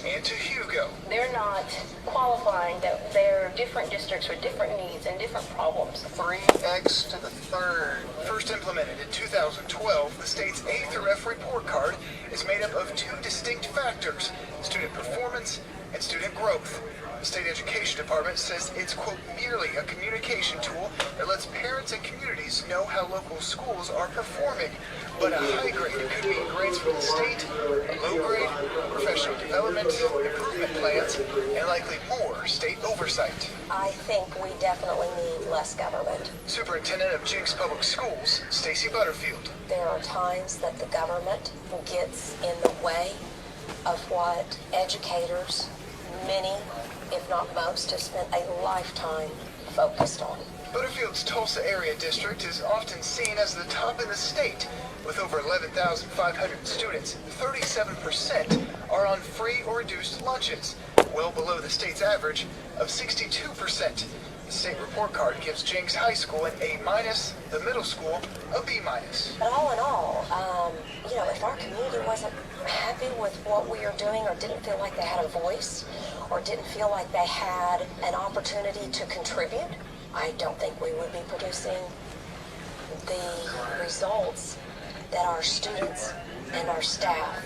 [SPEAKER 1] and to Hugo.
[SPEAKER 15] They're not qualifying that they're different districts with different needs and different problems.
[SPEAKER 1] 3x to the third. First implemented in 2012, the state's A through F report card is made up of two distinct factors: student performance and student growth. The state education department says it's, quote, merely a communication tool that lets parents and communities know how local schools are performing. But a high grade could mean grades from the state, a low grade, professional development, improvement plans, and likely more state oversight.
[SPEAKER 15] I think we definitely need less government.
[SPEAKER 1] Superintendent of Jinx Public Schools, Stacy Butterfield.
[SPEAKER 15] There are times that the government gets in the way of what educators, many, if not most, have spent a lifetime focused on.
[SPEAKER 1] Butterfield's Tulsa area district is often seen as the top in the state. With over 11,500 students, 37% are on free or reduced lunches, well below the state's average of 62%. The state report card gives Jinx High School an A-, the middle school a B-.
[SPEAKER 15] But all in all, if our community wasn't happy with what we are doing, or didn't feel like they had a voice, or didn't feel like they had an opportunity to contribute, I don't think we would be producing the results that our students and our staff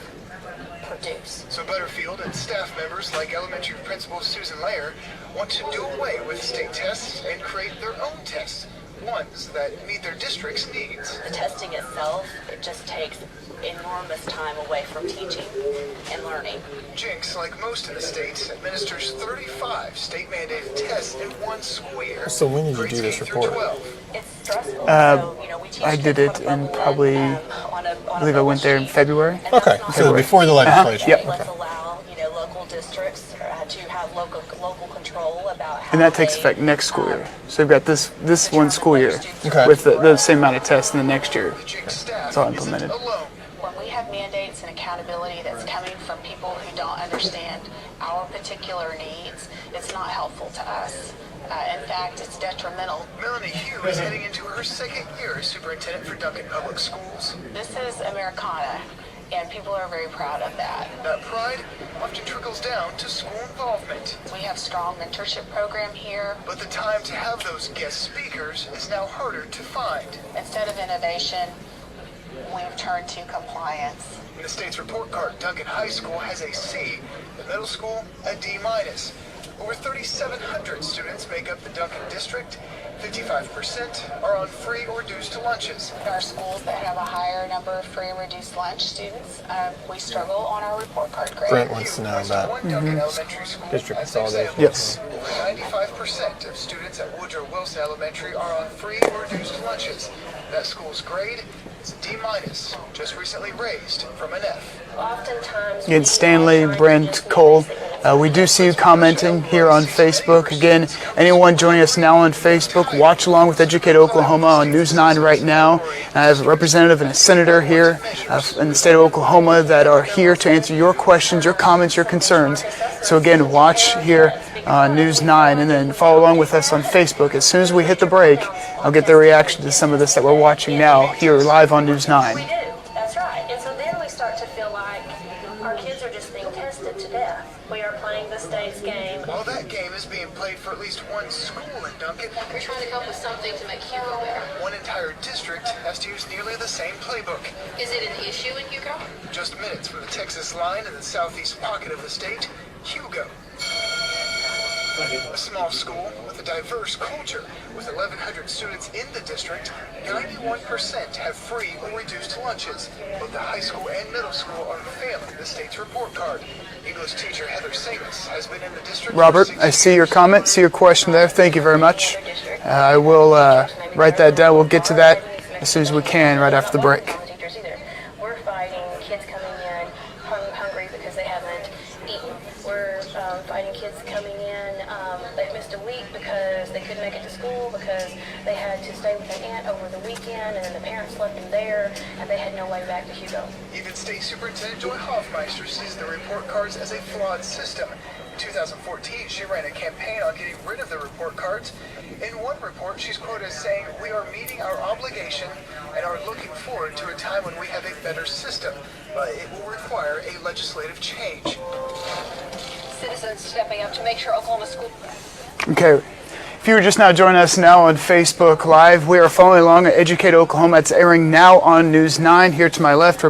[SPEAKER 15] produce.
[SPEAKER 1] So Butterfield and staff members like elementary principal Susan Layer want to do away with state tests and create their own tests. ones that meet their district's needs.
[SPEAKER 8] The testing itself, it just takes enormous time away from teaching and learning.
[SPEAKER 1] Jinx, like most in the state, administers 35 state-mandated tests in one school year.
[SPEAKER 12] So when did you do this report?
[SPEAKER 8] It's stressful.
[SPEAKER 7] I did it in probably, I believe I went there in February.
[SPEAKER 12] Okay, so before the legislation.
[SPEAKER 7] Yep.
[SPEAKER 8] Let's allow, local districts to have local control about how
[SPEAKER 7] And that takes effect next school year. So we've got this one school year with the same amount of tests, and the next year it's all implemented.
[SPEAKER 8] When we have mandates and accountability that's coming from people who don't understand our particular needs, it's not helpful to us. In fact, it's detrimental.
[SPEAKER 1] Melanie Hugh is heading into her second year as superintendent for Duncan Public Schools.
[SPEAKER 8] This is Americana, and people are very proud of that.
[SPEAKER 1] That pride often trickles down to school involvement.
[SPEAKER 8] We have strong mentorship program here.
[SPEAKER 1] But the time to have those guest speakers is now harder to find.
[SPEAKER 8] Instead of innovation, we've turned to compliance.
[SPEAKER 1] In the state's report card, Duncan High School has a C, the middle school a D-. Over 3,700 students make up the Duncan district. 55% are on free or reduced lunches.
[SPEAKER 8] There are schools that have a higher number of free and reduced lunch students. We struggle on our report card grade.
[SPEAKER 12] Brent wants to know about district consolidation.
[SPEAKER 7] Yes.
[SPEAKER 1] 95% of students at Woodrow Wilson Elementary are on free or reduced lunches. That school's grade is D-, just recently raised from an F.
[SPEAKER 4] Oftentimes,
[SPEAKER 7] Again, Stanley, Brent, Cole, we do see you commenting here on Facebook. Again, anyone joining us now on Facebook, watch along with Educate Oklahoma on News 9 right now. I have a representative and a senator here in the state of Oklahoma that are here to answer your questions, your comments, your concerns. So again, watch here on News 9 and then follow along with us on Facebook. As soon as we hit the break, I'll get their reaction to some of this that we're watching now here live on News 9.
[SPEAKER 4] we do. That's right. And so then we start to feel like our kids are just being tested to death. We are playing the state's game.
[SPEAKER 1] While that game is being played for at least one school in Duncan,
[SPEAKER 6] We're trying to come up with something to make Hugo better.
[SPEAKER 1] one entire district has to use nearly the same playbook.
[SPEAKER 6] Is it an issue in Hugo?
[SPEAKER 1] Just minutes from the Texas line in the southeast pocket of the state, Hugo. A small school with a diverse culture. With 1,100 students in the district, 91% have free or reduced lunches. Both the high school and middle school are failing the state's report card. English teacher Heather Samus has been in the district.
[SPEAKER 7] Robert, I see your comment, see your question there. Thank you very much. I will write that down. We'll get to that as soon as we can right after the break.
[SPEAKER 4] We're fighting kids coming in hungry because they haven't eaten. We're fighting kids coming in, they've missed a week because they couldn't make it to school because they had to stay with an aunt over the weekend, and then the parents left them there, and they had no way back to Hugo.
[SPEAKER 1] Even State Superintendent Joy Hoffmeister sees the report cards as a flawed system. In 2014, she ran a campaign on getting rid of the report cards. In one report, she's quoted as saying, "We are meeting our obligation and are looking forward to a time when we have a better system, but it will require a legislative change."
[SPEAKER 6] Citizens stepping up to make sure Oklahoma school...
[SPEAKER 7] Okay. If you were just now joining us now on Facebook Live, we are following along at Educate Oklahoma. It's airing now on News 9. Here to my left,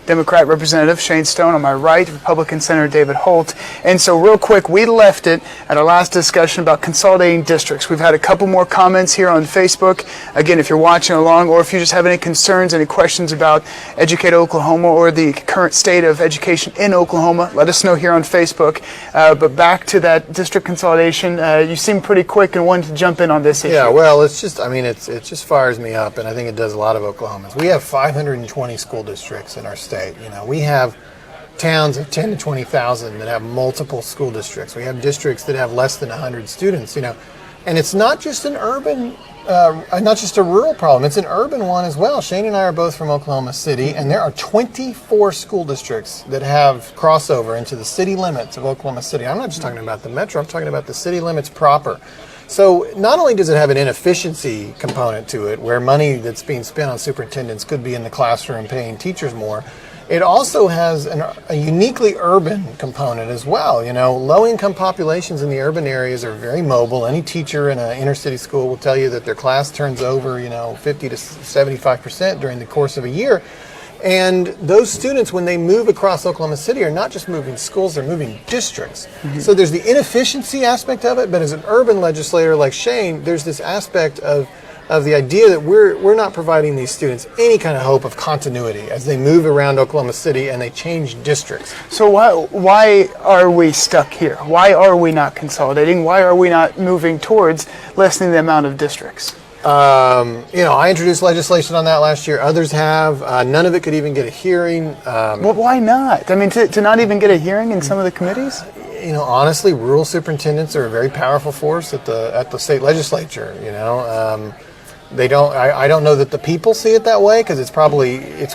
[SPEAKER 7] Democrat Representative Shane Stone. On my right, Republican Senator David Holt. And so real quick, we left it at our last discussion about consolidating districts. We've had a couple more comments here on Facebook. Again, if you're watching along or if you just have any concerns, any questions about Educate Oklahoma or the current state of education in Oklahoma, let us know here on Facebook. But back to that district consolidation, you seem pretty quick and wanted to jump in on this issue.
[SPEAKER 12] Yeah, well, it's just, it just fires me up, and I think it does a lot of Oklahomans. We have 520 school districts in our state. We have towns of 10 to 20,000 that have multiple school districts. We have districts that have less than 100 students, and it's not just an urban, not just a rural problem, it's an urban one as well. Shane and I are both from Oklahoma City, and there are 24 school districts that have crossover into the city limits of Oklahoma City. I'm not just talking about the metro, I'm talking about the city limits proper. So not only does it have an inefficiency component to it, where money that's being spent on superintendents could be in the classroom paying teachers more, it also has a uniquely urban component as well. Low-income populations in the urban areas are very mobile. Any teacher in an inner-city school will tell you that their class turns over, 50 to 75% during the course of a year. And those students, when they move across Oklahoma City, are not just moving schools, they're moving districts. Mm-hmm. So there's the inefficiency aspect of it, but as an urban legislator like Shane, there's this aspect of of the idea that we're not providing these students any kind of hope of continuity as they move around Oklahoma City and they change districts.
[SPEAKER 7] So why are we stuck here? Why are we not consolidating? Why are we not moving towards lessening the amount of districts?
[SPEAKER 12] I introduced legislation on that last year. Others have. None of it could even get a hearing.
[SPEAKER 7] Well, why not? I mean, to not even get a hearing in some of the committees?
[SPEAKER 12] Honestly, rural superintendents are a very powerful force at the state legislature. They don't. I don't know that the people see it that way, because it's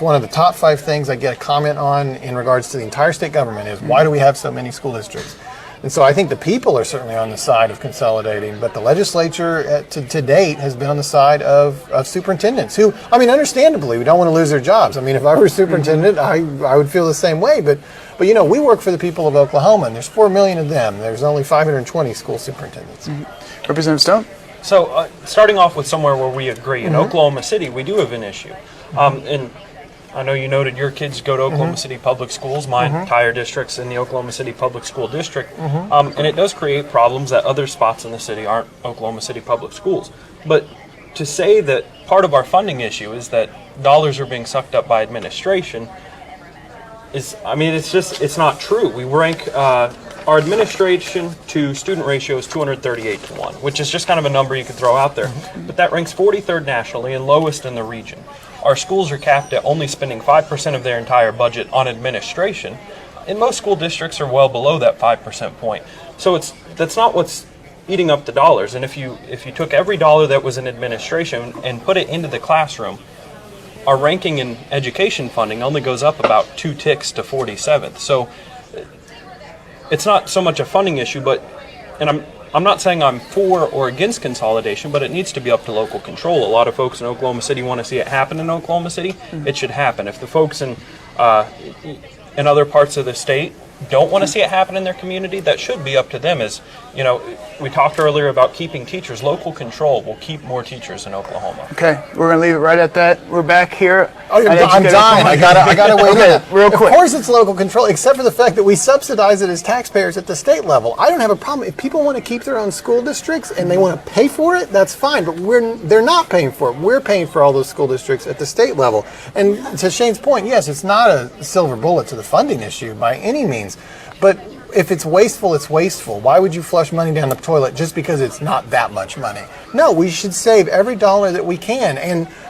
[SPEAKER 12] one of the top 5 things I get a comment on in regards to the entire state government is why do we have so many school districts? And so I think the people are certainly on the side of consolidating, but the legislature to date has been on the side of superintendents who, understandably, we don't want to lose their jobs. If I were a superintendent, I would feel the same way. But we work for the people of Oklahoma, and there's 4 million of them. There's only 520 school superintendents.
[SPEAKER 7] Mm-hmm. Representative Stone?
[SPEAKER 11] So starting off with somewhere where we agree, in Oklahoma City, we do have an issue. And I know you noted your kids go to Oklahoma City Public Schools. My entire district's in the Oklahoma City Public School District. And it does create problems that other spots in the city aren't Oklahoma City Public Schools. But to say that part of our funding issue is that dollars are being sucked up by administration it's not true. We rank our administration to student ratio is 238 to 1, which is just kind of a number you could throw out there. But that ranks 43rd nationally and lowest in the region. Our schools are capped at only spending 5% of their entire budget on administration, and most school districts are well below that 5% point. So that's not what's eating up the dollars. And if you took every dollar that was in administration and put it into the classroom, our ranking in education funding only goes up about 2 ticks to 47th. So it's not so much a funding issue, and I'm not saying I'm for or against consolidation, but it needs to be up to local control. A lot of folks in Oklahoma City want to see it happen in Oklahoma City. It should happen. If the folks in other parts of the state don't want to see it happen in their community, that should be up to them. We talked earlier about keeping teachers. Local control will keep more teachers in Oklahoma.
[SPEAKER 7] Okay, we're going to leave it right at that. We're back here.
[SPEAKER 12] Oh, I'm dying. I gotta wait
[SPEAKER 7] okay,
[SPEAKER 12] on
[SPEAKER 7] real quick.
[SPEAKER 12] Of course it's local control, except for the fact that we subsidize it as taxpayers at the state level. I don't have a problem. If people want to keep their own school districts and they want to pay for it, that's fine. But they're not paying for it. We're paying for all those school districts at the state level. And to Shane's point, yes, it's not a silver bullet to the funding issue by any means. But if it's wasteful, it's wasteful. Why would you flush money down the toilet just because it's not that much money? No, we should save every dollar that we can.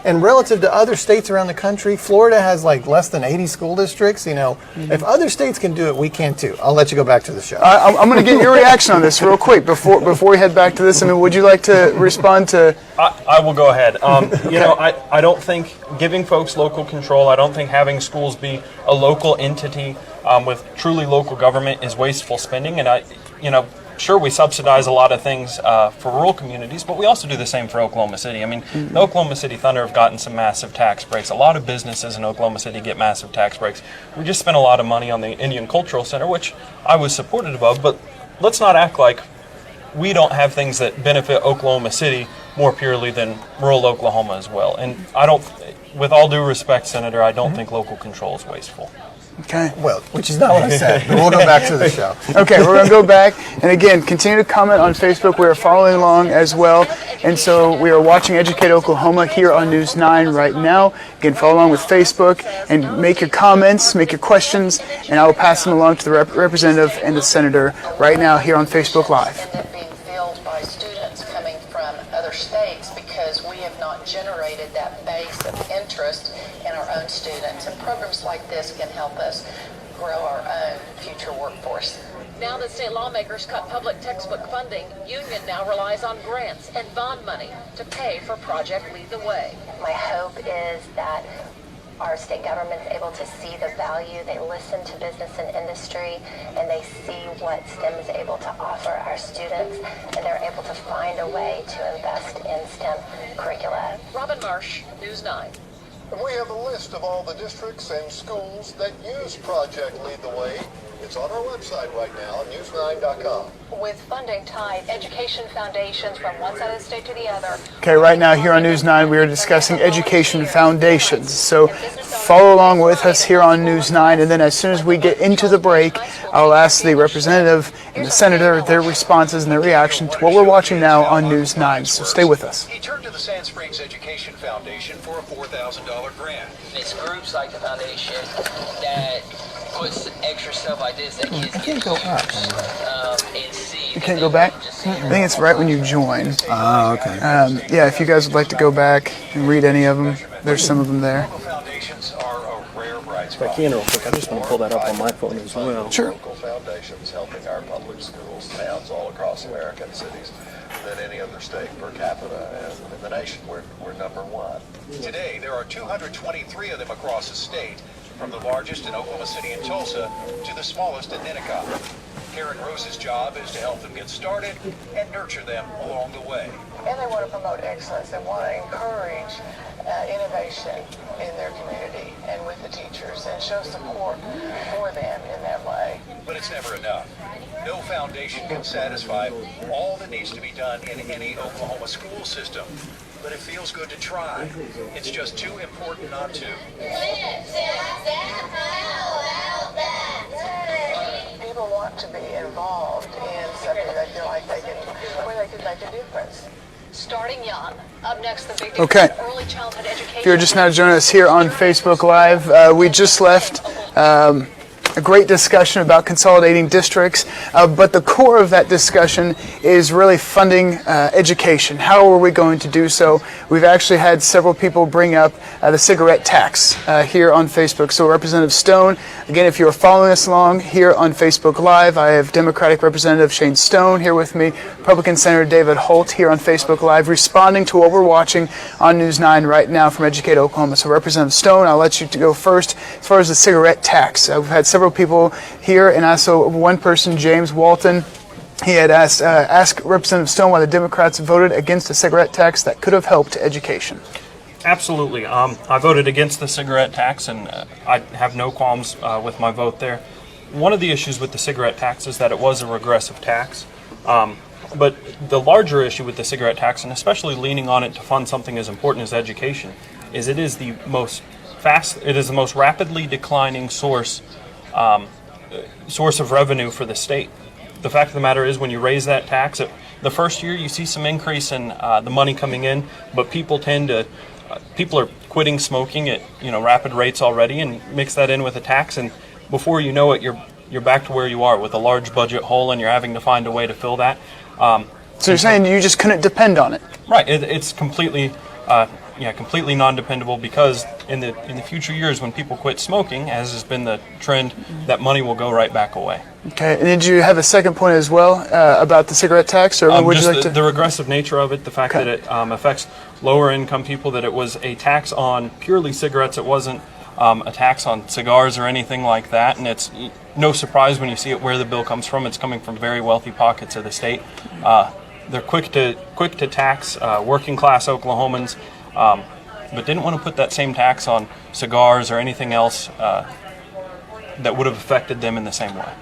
[SPEAKER 12] And relative to other states around the country, Florida has like less than 80 school districts. If other states can do it, we can too. I'll let you go back to the show.
[SPEAKER 7] I'm going to get your reaction on this real quick before we head back to this. Would you like to respond to?
[SPEAKER 11] I will go ahead. I don't think giving folks local control, I don't think having schools be a local entity with truly local government is wasteful spending. And sure, we subsidize a lot of things for rural communities, but we also do the same for Oklahoma City. The Oklahoma City Thunder have gotten some massive tax breaks. A lot of businesses in Oklahoma City get massive tax breaks. We just spent a lot of money on the Indian Cultural Center, which I was supportive of, but let's not act like we don't have things that benefit Oklahoma City more purely than rural Oklahoma as well. And with all due respect, Senator, I don't think local control is wasteful.
[SPEAKER 7] Okay.
[SPEAKER 12] Well, which is not what I said, but we'll go back to the show.
[SPEAKER 7] Okay, we're going to go back. And again, continue to comment on Facebook. We are following along as well. And so we are watching Educate Oklahoma here on News 9 right now. Again, follow along with Facebook and make your comments, make your questions, and I will pass them along to the representative and the senator right now here on Facebook Live.
[SPEAKER 8] End up being filled by students coming from other states because we have not generated that base of interest in our own students, and programs like this can help us grow our own future workforce.
[SPEAKER 6] Now that state lawmakers cut public textbook funding, Union now relies on grants and bond money to pay for Project Lead the Way.
[SPEAKER 4] My hope is that our state government is able to see the value. They listen to business and industry, and they see what STEM is able to offer our students, and they're able to find a way to invest in STEM curricula.
[SPEAKER 6] Robin Marsh, News 9.
[SPEAKER 2] We have a list of all the districts and schools that use Project Lead the Way. It's on our website right now, news9.com.
[SPEAKER 3] With funding tied, education foundations from one side of the state to the other.
[SPEAKER 7] Okay, right now here on News 9, we are discussing education foundations. So follow along with us here on News 9, and then as soon as we get into the break, I'll ask the representative and the senator their responses and their reaction to what we're watching now on News 9. So stay with us.
[SPEAKER 1] He turned to the Sand Springs Education Foundation for a $4,000 grant.
[SPEAKER 16] It's groups like the foundation that puts extra stuff like this that kids
[SPEAKER 7] can't go up.
[SPEAKER 16] And see.
[SPEAKER 7] You can't go back? I think it's right when you join.
[SPEAKER 12] Oh, okay.
[SPEAKER 7] Yeah, if you guys would like to go back and read any of them, there's some of them there.
[SPEAKER 1] Foundations are a rare bright
[SPEAKER 11] If
[SPEAKER 1] spot.
[SPEAKER 11] I can real quick, I just want to pull that up on my phone as well.
[SPEAKER 7] Sure.
[SPEAKER 2] Local foundations helping our public schools, towns all across America and cities than any other state per capita and in the nation. We're number one.
[SPEAKER 1] Today, there are 223 of them across the state, from the largest in Oklahoma City and Tulsa to the smallest in Ninnekah. Karen Rose's job is to help them get started and nurture them along the way.
[SPEAKER 8] And they want to promote excellence. They want to encourage innovation in their community and with the teachers and show support for them in that way.
[SPEAKER 1] But it's never enough. No foundation can satisfy all that needs to be done in any Oklahoma school system. But it feels good to try. It's just too important not to.
[SPEAKER 8] People want to be involved in something they feel like where they can make a difference.
[SPEAKER 3] Starting young. Up next, the big
[SPEAKER 7] Okay.
[SPEAKER 3] difference in early childhood education.
[SPEAKER 7] If you're just now joining us here on Facebook Live, we just left a great discussion about consolidating districts, but the core of that discussion is really funding education. How are we going to do so? We've actually had several people bring up the cigarette tax here on Facebook. So Representative Stone, again, if you're following us along here on Facebook Live, I have Democratic Representative Shane Stone here with me, Republican Senator David Holt here on Facebook Live, responding to what we're watching on News 9 right now from Educate Oklahoma. So Representative Stone, I'll let you go first as far as the cigarette tax. We've had several people here, and also one person, James Walton, he had asked Representative Stone why the Democrats voted against a cigarette tax that could have helped education.
[SPEAKER 11] Absolutely. I voted against the cigarette tax, and I have no qualms with my vote there. One of the issues with the cigarette tax is that it was a regressive tax. But the larger issue with the cigarette tax, and especially leaning on it to fund something as important as education, is it is the most rapidly declining source of revenue for the state. The fact of the matter is, when you raise that tax, the first year you see some increase in the money coming in, but people are quitting smoking at rapid rates already, and mix that in with a tax, and before you know it, you're back to where you are with a large budget hole, and you're having to find a way to fill that.
[SPEAKER 7] So you're saying you just couldn't depend on it?
[SPEAKER 11] Right. It's completely completely non-dependable, because in the future years when people quit smoking, as has been the trend, that money will go right back away.
[SPEAKER 7] Okay, and did you have a second point as well about the cigarette tax, or would you like to?
[SPEAKER 11] The regressive nature of it, the fact that it affects lower income people, that it was a tax on purely cigarettes, it wasn't a tax on cigars or anything like that, and it's no surprise when you see it where the bill comes from. It's coming from very wealthy pockets of the state. They're quick to tax working class Oklahomans, but didn't want to put that same tax on cigars or anything else that would have affected them in the same way.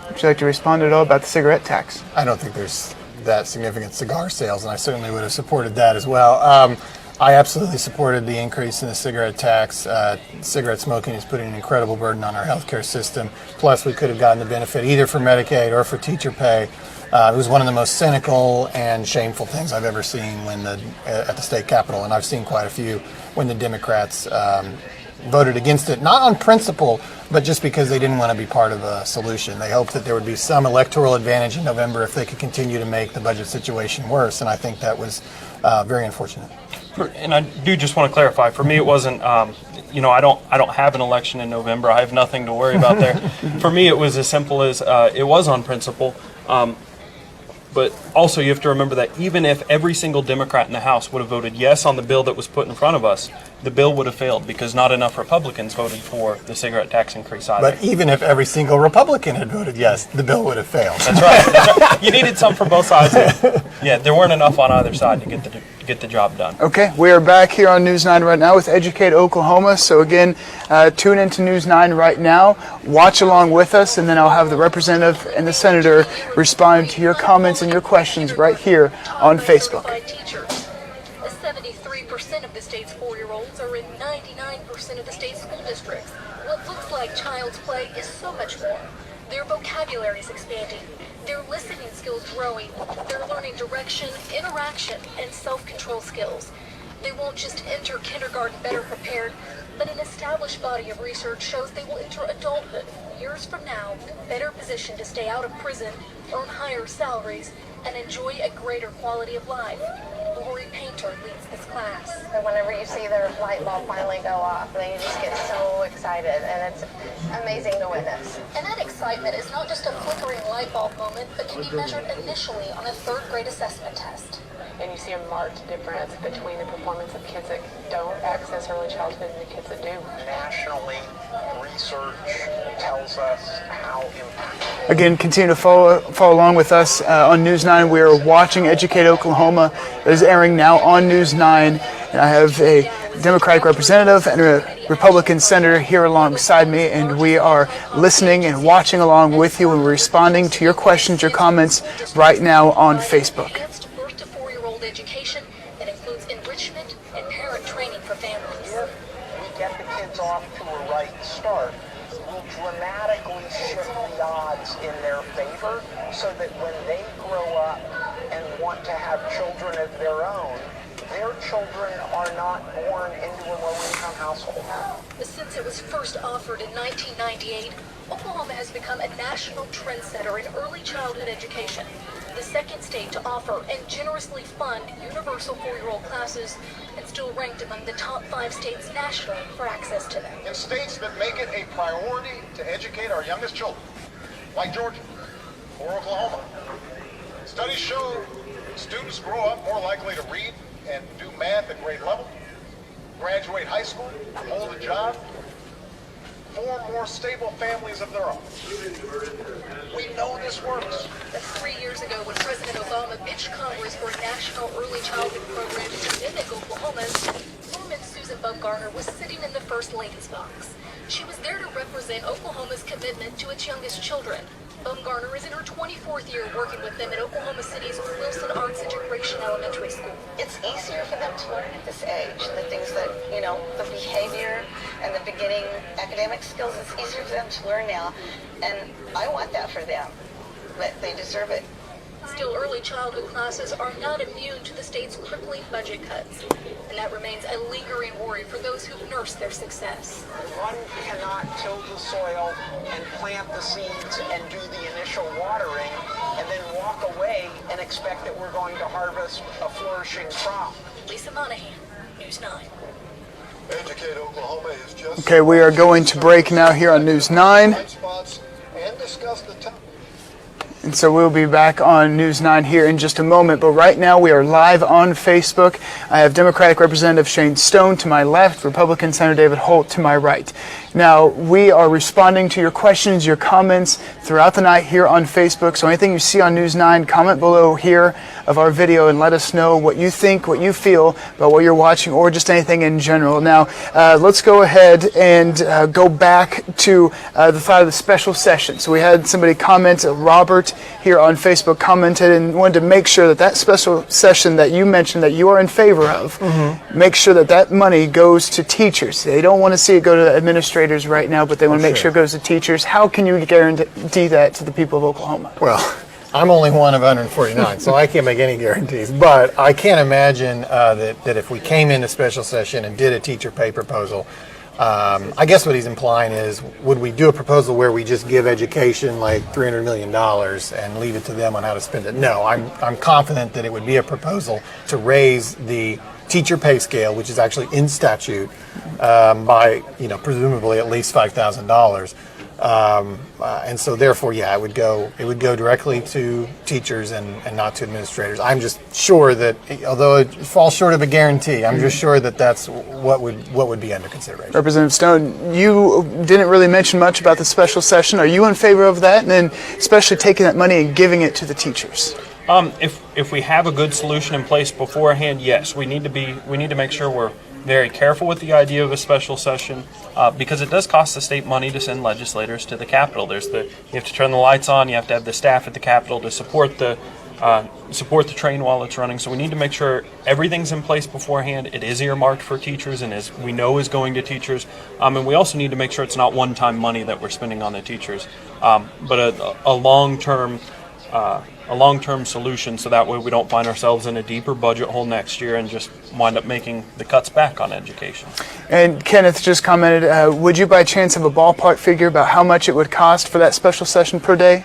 [SPEAKER 7] Would you like to respond at all about the cigarette tax?
[SPEAKER 12] I don't think there's that significant cigar sales, and I certainly would have supported that as well. I absolutely supported the increase in the cigarette tax. Cigarette smoking is putting an incredible burden on our healthcare system. Plus, we could have gotten the benefit either for Medicaid or for teacher pay. It was one of the most cynical and shameful things I've ever seen at the state capitol, and I've seen quite a few when the Democrats voted against it, not on principle, but just because they didn't want to be part of a solution. They hoped that there would be some electoral advantage in November if they could continue to make the budget situation worse, and I think that was very unfortunate.
[SPEAKER 11] And I do just want to clarify, for me it wasn't, I don't have an election in November. I have nothing to worry about there. For me it was as simple as it was on principle. But also you have to remember that even if every single Democrat in the House would have voted yes on the bill that was put in front of us, the bill would have failed because not enough Republicans voted for the cigarette tax increase either.
[SPEAKER 12] But even if every single Republican had voted yes, the bill would have failed.
[SPEAKER 11] That's right. You needed some from both sides. Yeah, there weren't enough on either side to get the job done.
[SPEAKER 7] Okay, we are back here on News 9 right now with Educate Oklahoma. So again, tune into News 9 right now, watch along with us, and then I'll have the representative and the senator respond to your comments and your questions right here on Facebook.
[SPEAKER 6] 73% of the state's 4-year-olds are in 99% of the state's school districts. What looks like child's play is so much more. Their vocabulary is expanding, their listening skills growing, they're learning direction, interaction, and self-control skills. They won't just enter kindergarten better prepared, but an established body of research shows they will enter adulthood years from now better positioned to stay out of prison, earn higher salaries, and enjoy a greater quality of life. Lori Painter leads this class.
[SPEAKER 8] And whenever you see their light bulb finally go off, they just get so excited, and it's amazing to witness.
[SPEAKER 6] And that excitement is not just a flickering light bulb moment, but can be measured initially on a third grade assessment test.
[SPEAKER 8] And you see a marked difference between the performance of kids that don't access early childhood and the kids that do.
[SPEAKER 2] Nationally, research tells us how impactful.
[SPEAKER 7] Again, continue to follow along with us on News 9. We are watching Educate Oklahoma. That is airing now on News 9. And I have a Democratic representative and a Republican senator here alongside me, and we are listening and watching along with you, and we're responding to your questions, your comments right now on Facebook.
[SPEAKER 6] Birth to 4-year-old education that includes enrichment and parent training for families.
[SPEAKER 2] If we get the kids off to a right start, we'll dramatically shift the odds in their favor so that when they grow up and want to have children of their own, their children are not born into a low-income household.
[SPEAKER 6] Since it was first offered in 1998, Oklahoma has become a national trendsetter in early childhood education, the second state to offer and generously fund universal 4-year-old classes, and still ranked among the top 5 states nationally for access to them.
[SPEAKER 2] In states that make it a priority to educate our youngest children, like Georgia or Oklahoma, studies show students grow up more likely to read and do math at grade level, graduate high school, hold a job, form more stable families of their own. We know this works.
[SPEAKER 6] That's 3 years ago when President Obama pitched Congress for a national early childhood program to mimic Oklahoma's. Woman Susan Bumgarner was sitting in the First Lady's box. She was there to represent Oklahoma's commitment to its youngest children. Bumgarner is in her 24th year working with them at Oklahoma City's Wilson Arts Integration Elementary School.
[SPEAKER 3] It's easier for them to learn at this age. The things that, the behavior and the beginning academic skills, it's easier for them to learn now. And I want that for them, but they deserve it.
[SPEAKER 6] Still, early childhood classes are not immune to the state's crippling budget cuts, and that remains a lingering worry for those who've nursed their success.
[SPEAKER 2] One cannot till the soil and plant the seeds and do the initial watering and then walk away and expect that we're going to harvest a flourishing crop.
[SPEAKER 6] Lisa Monahan, News 9.
[SPEAKER 2] Educate Oklahoma is just...
[SPEAKER 7] Okay, we are going to break now here on News 9.
[SPEAKER 2] And discuss the
[SPEAKER 7] And so we'll be back on News 9 here in just a moment. But right now we are live on Facebook. I have Democratic Representative Shane Stone to my left, Republican Senator David Holt to my right. Now, we are responding to your questions, your comments throughout the night here on Facebook. So anything you see on News 9, comment below here of our video and let us know what you think, what you feel about what you're watching, or just anything in general. Now, let's go ahead and go back to the thought of the special session. So we had somebody comment, Robert here on Facebook commented and wanted to make sure that that special session that you mentioned that you are in favor of, make sure that that money goes to teachers. They don't want to see it go to administrators right now, but they want to make sure it goes to teachers. How can you guarantee that to the people of Oklahoma?
[SPEAKER 12] Well, I'm only one of 149, so I can't make any guarantees. But I can't imagine that if we came into special session and did a teacher pay proposal, I guess what he's implying is, would we do a proposal where we just give education like $300 million and leave it to them on how to spend it? No, I'm confident that it would be a proposal to raise the teacher pay scale, which is actually in statute, by presumably at least $5,000. And so therefore, yeah, it would go directly to teachers and not to administrators. I'm just sure that, although it falls short of a guarantee, I'm just sure that that's what would be under consideration.
[SPEAKER 7] Representative Stone, you didn't really mention much about the special session. Are you in favor of that? And then especially taking that money and giving it to the teachers?
[SPEAKER 11] If we have a good solution in place beforehand, yes, we need to make sure we're very careful with the idea of a special session because it does cost the state money to send legislators to the Capitol. You have to turn the lights on, you have to have the staff at the Capitol to support the train while it's running. So we need to make sure everything's in place beforehand. It is earmarked for teachers and is going to teachers. And we also need to make sure it's not one-time money that we're spending on the teachers, but a long-term solution, so that way we don't find ourselves in a deeper budget hole next year and just wind up making the cuts back on education.
[SPEAKER 7] And Kenneth just commented, would you by chance have a ballpark figure about how much it would cost for that special session per day?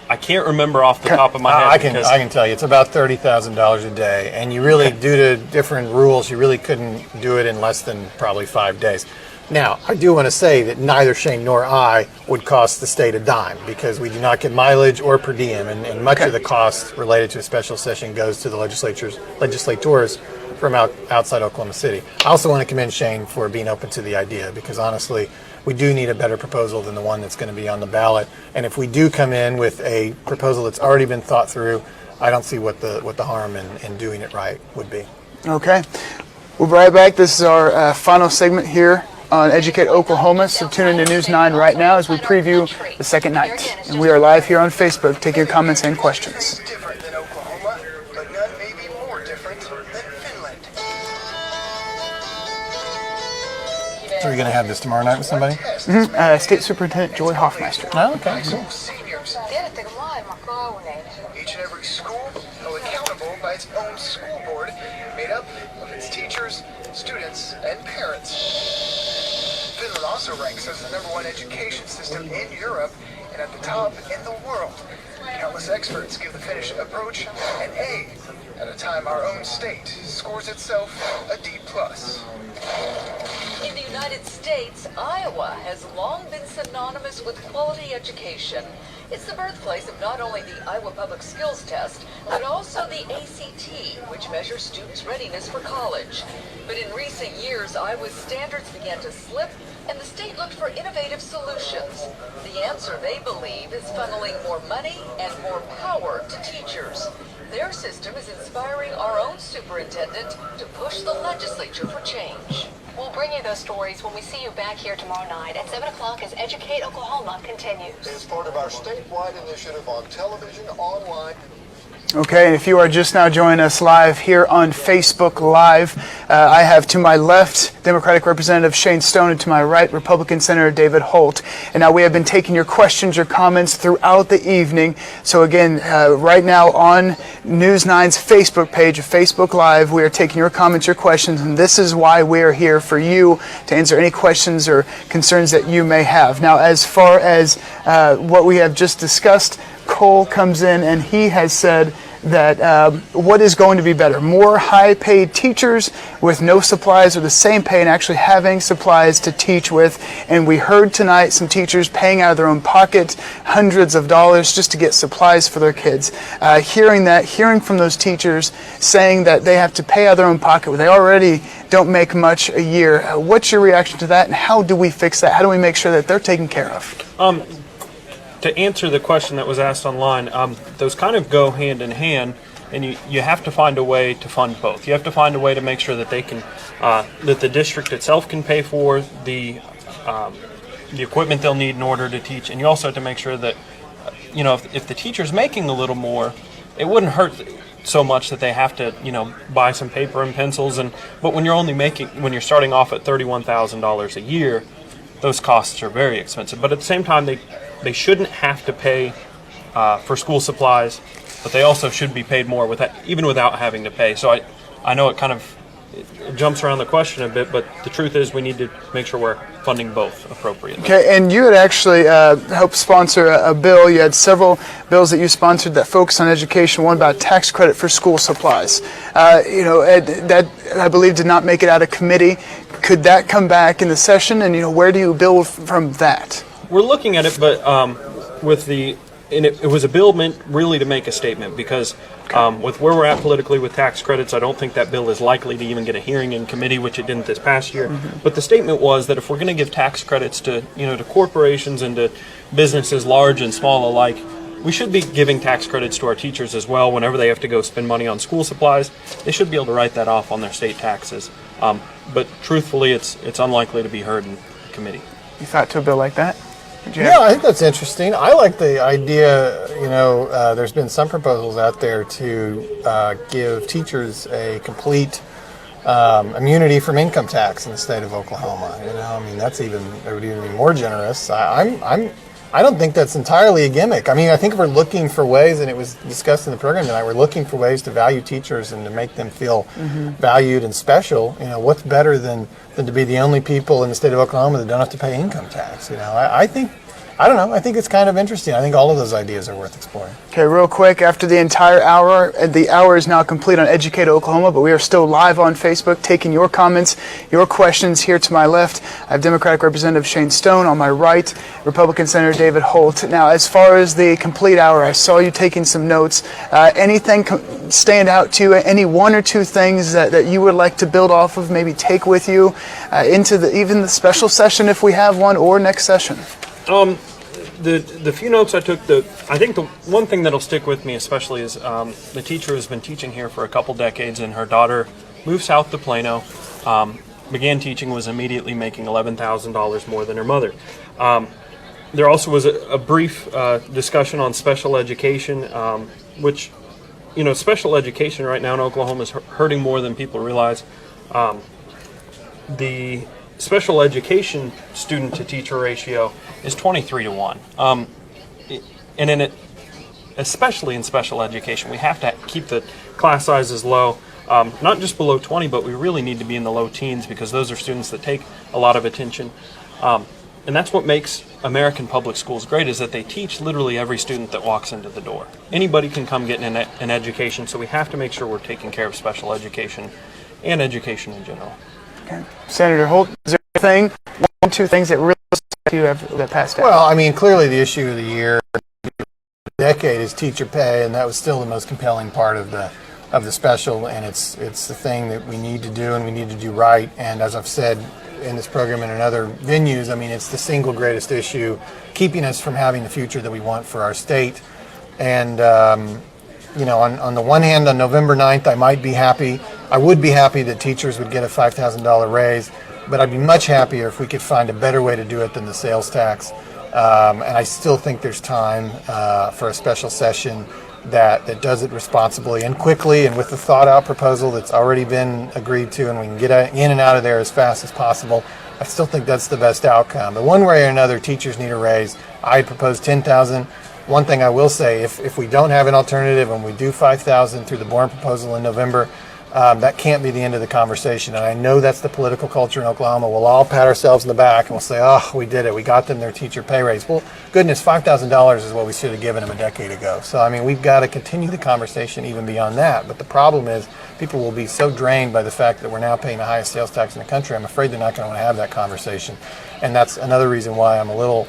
[SPEAKER 11] I can't remember off the top of my head.
[SPEAKER 12] I can tell you, it's about $30,000 a day, and you really, due to different rules, you really couldn't do it in less than probably 5 days. Now, I do want to say that neither Shane nor I would cost the state a dime because we do not get mileage or per diem, and much of the cost related to a special session goes to the legislators from outside Oklahoma City. I also want to commend Shane for being open to the idea because honestly, we do need a better proposal than the one that's going to be on the ballot. And if we do come in with a proposal that's already been thought through, I don't see what the harm in doing it right would be.
[SPEAKER 7] Okay. We'll be right back. This is our final segment here on Educate Oklahoma. So tune into News 9 right now as we preview the second night. And we are live here on Facebook. Take your comments and questions.
[SPEAKER 1] Different than Oklahoma, but none may be more different than Finland.
[SPEAKER 12] So are you going to have this tomorrow night with somebody?
[SPEAKER 7] State Superintendent Joy Hoffmeister.
[SPEAKER 12] Oh, okay. Cool.
[SPEAKER 1] Seniors. Each and every school held accountable by its own school board, made up of its teachers, students, and parents. Finland also ranks as the #1 education system in Europe and at the top in the world. Countless experts give the Finnish approach an A, at a time our own state scores itself a D+.
[SPEAKER 17] In the United States, Iowa has long been synonymous with quality education. It's the birthplace of not only the Iowa Public Skills Test, but also the ACT, which measures students' readiness for college. But in recent years, Iowa's standards began to slip, and the state looked for innovative solutions. The answer, they believe, is funneling more money and more power to teachers. Their system is inspiring our own superintendent to push the legislature for change.
[SPEAKER 6] We'll bring you those stories when we see you back here tomorrow night at 7 o'clock as Educate Oklahoma continues.
[SPEAKER 2] It's part of our statewide initiative on television, online.
[SPEAKER 7] Okay, and if you are just now joining us live here on Facebook Live, I have to my left Democratic Representative Shane Stone and to my right Republican Senator David Holt. And now we have been taking your questions, your comments throughout the evening. So again, right now on News 9's Facebook page of Facebook Live, we are taking your comments, your questions, and this is why we are here for you to answer any questions or concerns that you may have. Now, as far as what we have just discussed, Cole comes in and he has said that what is going to be better, more high-paid teachers with no supplies or the same pay and actually having supplies to teach with. And we heard tonight some teachers paying out of their own pocket hundreds of dollars just to get supplies for their kids. Hearing from those teachers saying that they have to pay out of their own pocket when they already don't make much a year. What's your reaction to that, and how do we fix that? How do we make sure that they're taken care of?
[SPEAKER 11] To answer the question that was asked online, those kind of go hand in hand, and you have to find a way to fund both. You have to find a way to make sure that they can, that the district itself can pay for the equipment they'll need in order to teach, and you also have to make sure that, if the teacher's making a little more, it wouldn't hurt so much that they have to, buy some paper and pencils. But when you're starting off at $31,000 a year, those costs are very expensive. But at the same time, they shouldn't have to pay for school supplies, but they also should be paid more even without having to pay. So I know it kind of jumps around the question a bit, but the truth is we need to make sure we're funding both appropriately.
[SPEAKER 7] Okay, and you had actually helped sponsor a bill. You had several bills that you sponsored that focused on education. One about tax credit for school supplies. That I believe did not make it out of committee. Could that come back in the session? And where do you build from that?
[SPEAKER 11] We're looking at it, but it was a bill meant really to make a statement because with where we're at politically with tax credits, I don't think that bill is likely to even get a hearing in committee, which it didn't this past year. Mm-hmm. But the statement was that if we're going to give tax credits to corporations and to businesses large and small alike, we should be giving tax credits to our teachers as well. Whenever they have to go spend money on school supplies, they should be able to write that off on their state taxes. But truthfully, it's unlikely to be heard in committee.
[SPEAKER 7] You thought to a bill like that?
[SPEAKER 12] Yeah, I think that's interesting. I like the idea, there's been some proposals out there to give teachers a complete immunity from income tax in the state of Oklahoma. That would even be more generous. I don't think that's entirely a gimmick. I think if we're looking for ways, and it was discussed in the program tonight, we're looking for ways to value teachers and to make them feel valued and special. What's better than to be the only people in the state of Oklahoma that don't have to pay income tax? I think it's kind of interesting. I think all of those ideas are worth exploring.
[SPEAKER 7] Okay, real quick, after the entire hour, the hour is now complete on Educate Oklahoma, but we are still live on Facebook taking your comments, your questions. Here to my left, I have Democratic Representative Shane Stone. On my right, Republican Senator David Holt. Now, as far as the complete hour, I saw you taking some notes. Anything stand out to you? Any one or two things that you would like to build off of, maybe take with you into even the special session if we have one, or next session?
[SPEAKER 11] The few notes I took, I think the one thing that'll stick with me especially is the teacher has been teaching here for a couple decades, and her daughter moved south to Plano, began teaching, was immediately making $11,000 more than her mother. There also was a brief discussion on special education, which, special education right now in Oklahoma is hurting more than people realize. The special education student to teacher ratio is 23 to 1. And especially in special education, we have to keep the class sizes low, not just below 20, but we really need to be in the low teens, because those are students that take a lot of attention. And that's what makes American public schools great, is that they teach literally every student that walks into the door. Anybody can come get an education, so we have to make sure we're taking care of special education and education in general.
[SPEAKER 7] Okay. Senator Holt, is there anything, one, two things that really you have that passed out?
[SPEAKER 12] Well, clearly the issue of the year, decade, is teacher pay, and that was still the most compelling part of the special, and it's the thing that we need to do, and we need to do right. And as I've said in this program and in other venues, it's the single greatest issue keeping us from having the future that we want for our state. And on the one hand, on November 9th, I would be happy that teachers would get a $5,000 raise, but I'd be much happier if we could find a better way to do it than the sales tax. And I still think there's time for a special session that does it responsibly and quickly, and with the thought-out proposal that's already been agreed to, and we can get in and out of there as fast as possible. I still think that's the best outcome. But one way or another, teachers need a raise. I'd propose $10,000. One thing I will say, if we don't have an alternative and we do $5,000 through the Bourne proposal in November, that can't be the end of the conversation. And I know that's the political culture in Oklahoma. We'll all pat ourselves in the back and we'll say, oh, we did it. We got them their teacher pay raise. Well, goodness, $5,000 is what we should have given them a decade ago. So, we've got to continue the conversation even beyond that. But the problem is people will be so drained by the fact that we're now paying the highest sales tax in the country. I'm afraid they're not going to want to have that conversation. And that's another reason why I'm a little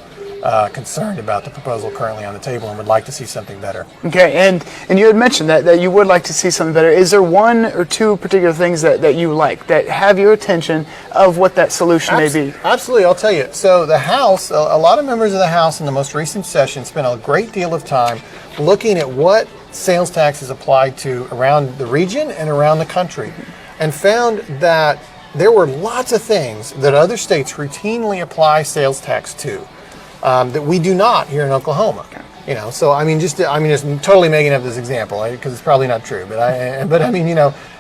[SPEAKER 12] concerned about the proposal currently on the table and would like to see something better.
[SPEAKER 7] Okay, and you had mentioned that you would like to see something better. Is there one or two particular things that you like, that have your attention of what that solution may be?
[SPEAKER 12] Absolutely, I'll tell you. So the House, a lot of members of the House in the most recent session spent a great deal of time looking at what sales tax is applied to around the region and around the country, and found that there were lots of things that other states routinely apply sales tax to. That we do not here in Oklahoma. So just totally making up this example because it's probably not true. But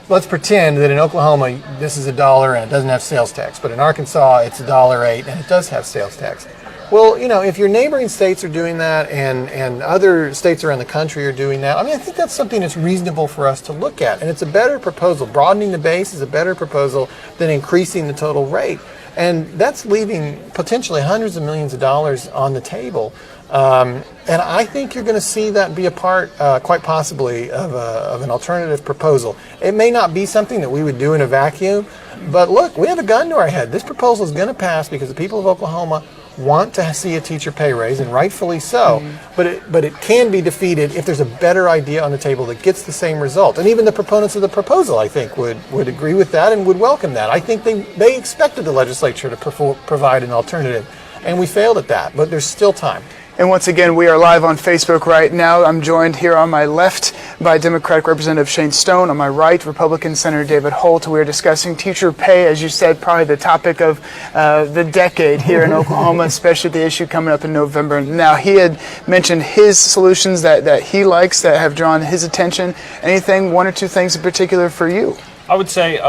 [SPEAKER 12] let's pretend that in Oklahoma this is $1 and it doesn't have sales tax, but in Arkansas it's $1.08 and it does have sales tax. Well, if your neighboring states are doing that and other states around the country are doing that, I think that's something that's reasonable for us to look at, and it's a better proposal. Broadening the base is a better proposal than increasing the total rate. And that's leaving potentially hundreds of millions of dollars on the table. And I think you're going to see that be a part, quite possibly, of an alternative proposal. It may not be something that we would do in a vacuum, but look, we have a gun to our head. This proposal is going to pass because the people of Oklahoma want to see a teacher pay raise, and rightfully so. But it can be defeated if there's a better idea on the table that gets the same result. And even the proponents of the proposal, I think, would agree with that and would welcome that. I think they expected the legislature to provide an alternative, and we failed at that. But there's still time.
[SPEAKER 7] And once again, we are live on Facebook right now. I'm joined here on my left by Democratic Representative Shane Stone. On my right, Republican Senator David Holt. We are discussing teacher pay, as you said, probably the topic of the decade here in Oklahoma, especially the issue coming up in November. Now, he had mentioned his solutions that he likes, that have drawn his attention. Anything, one or two things in particular for you?
[SPEAKER 11] I would say,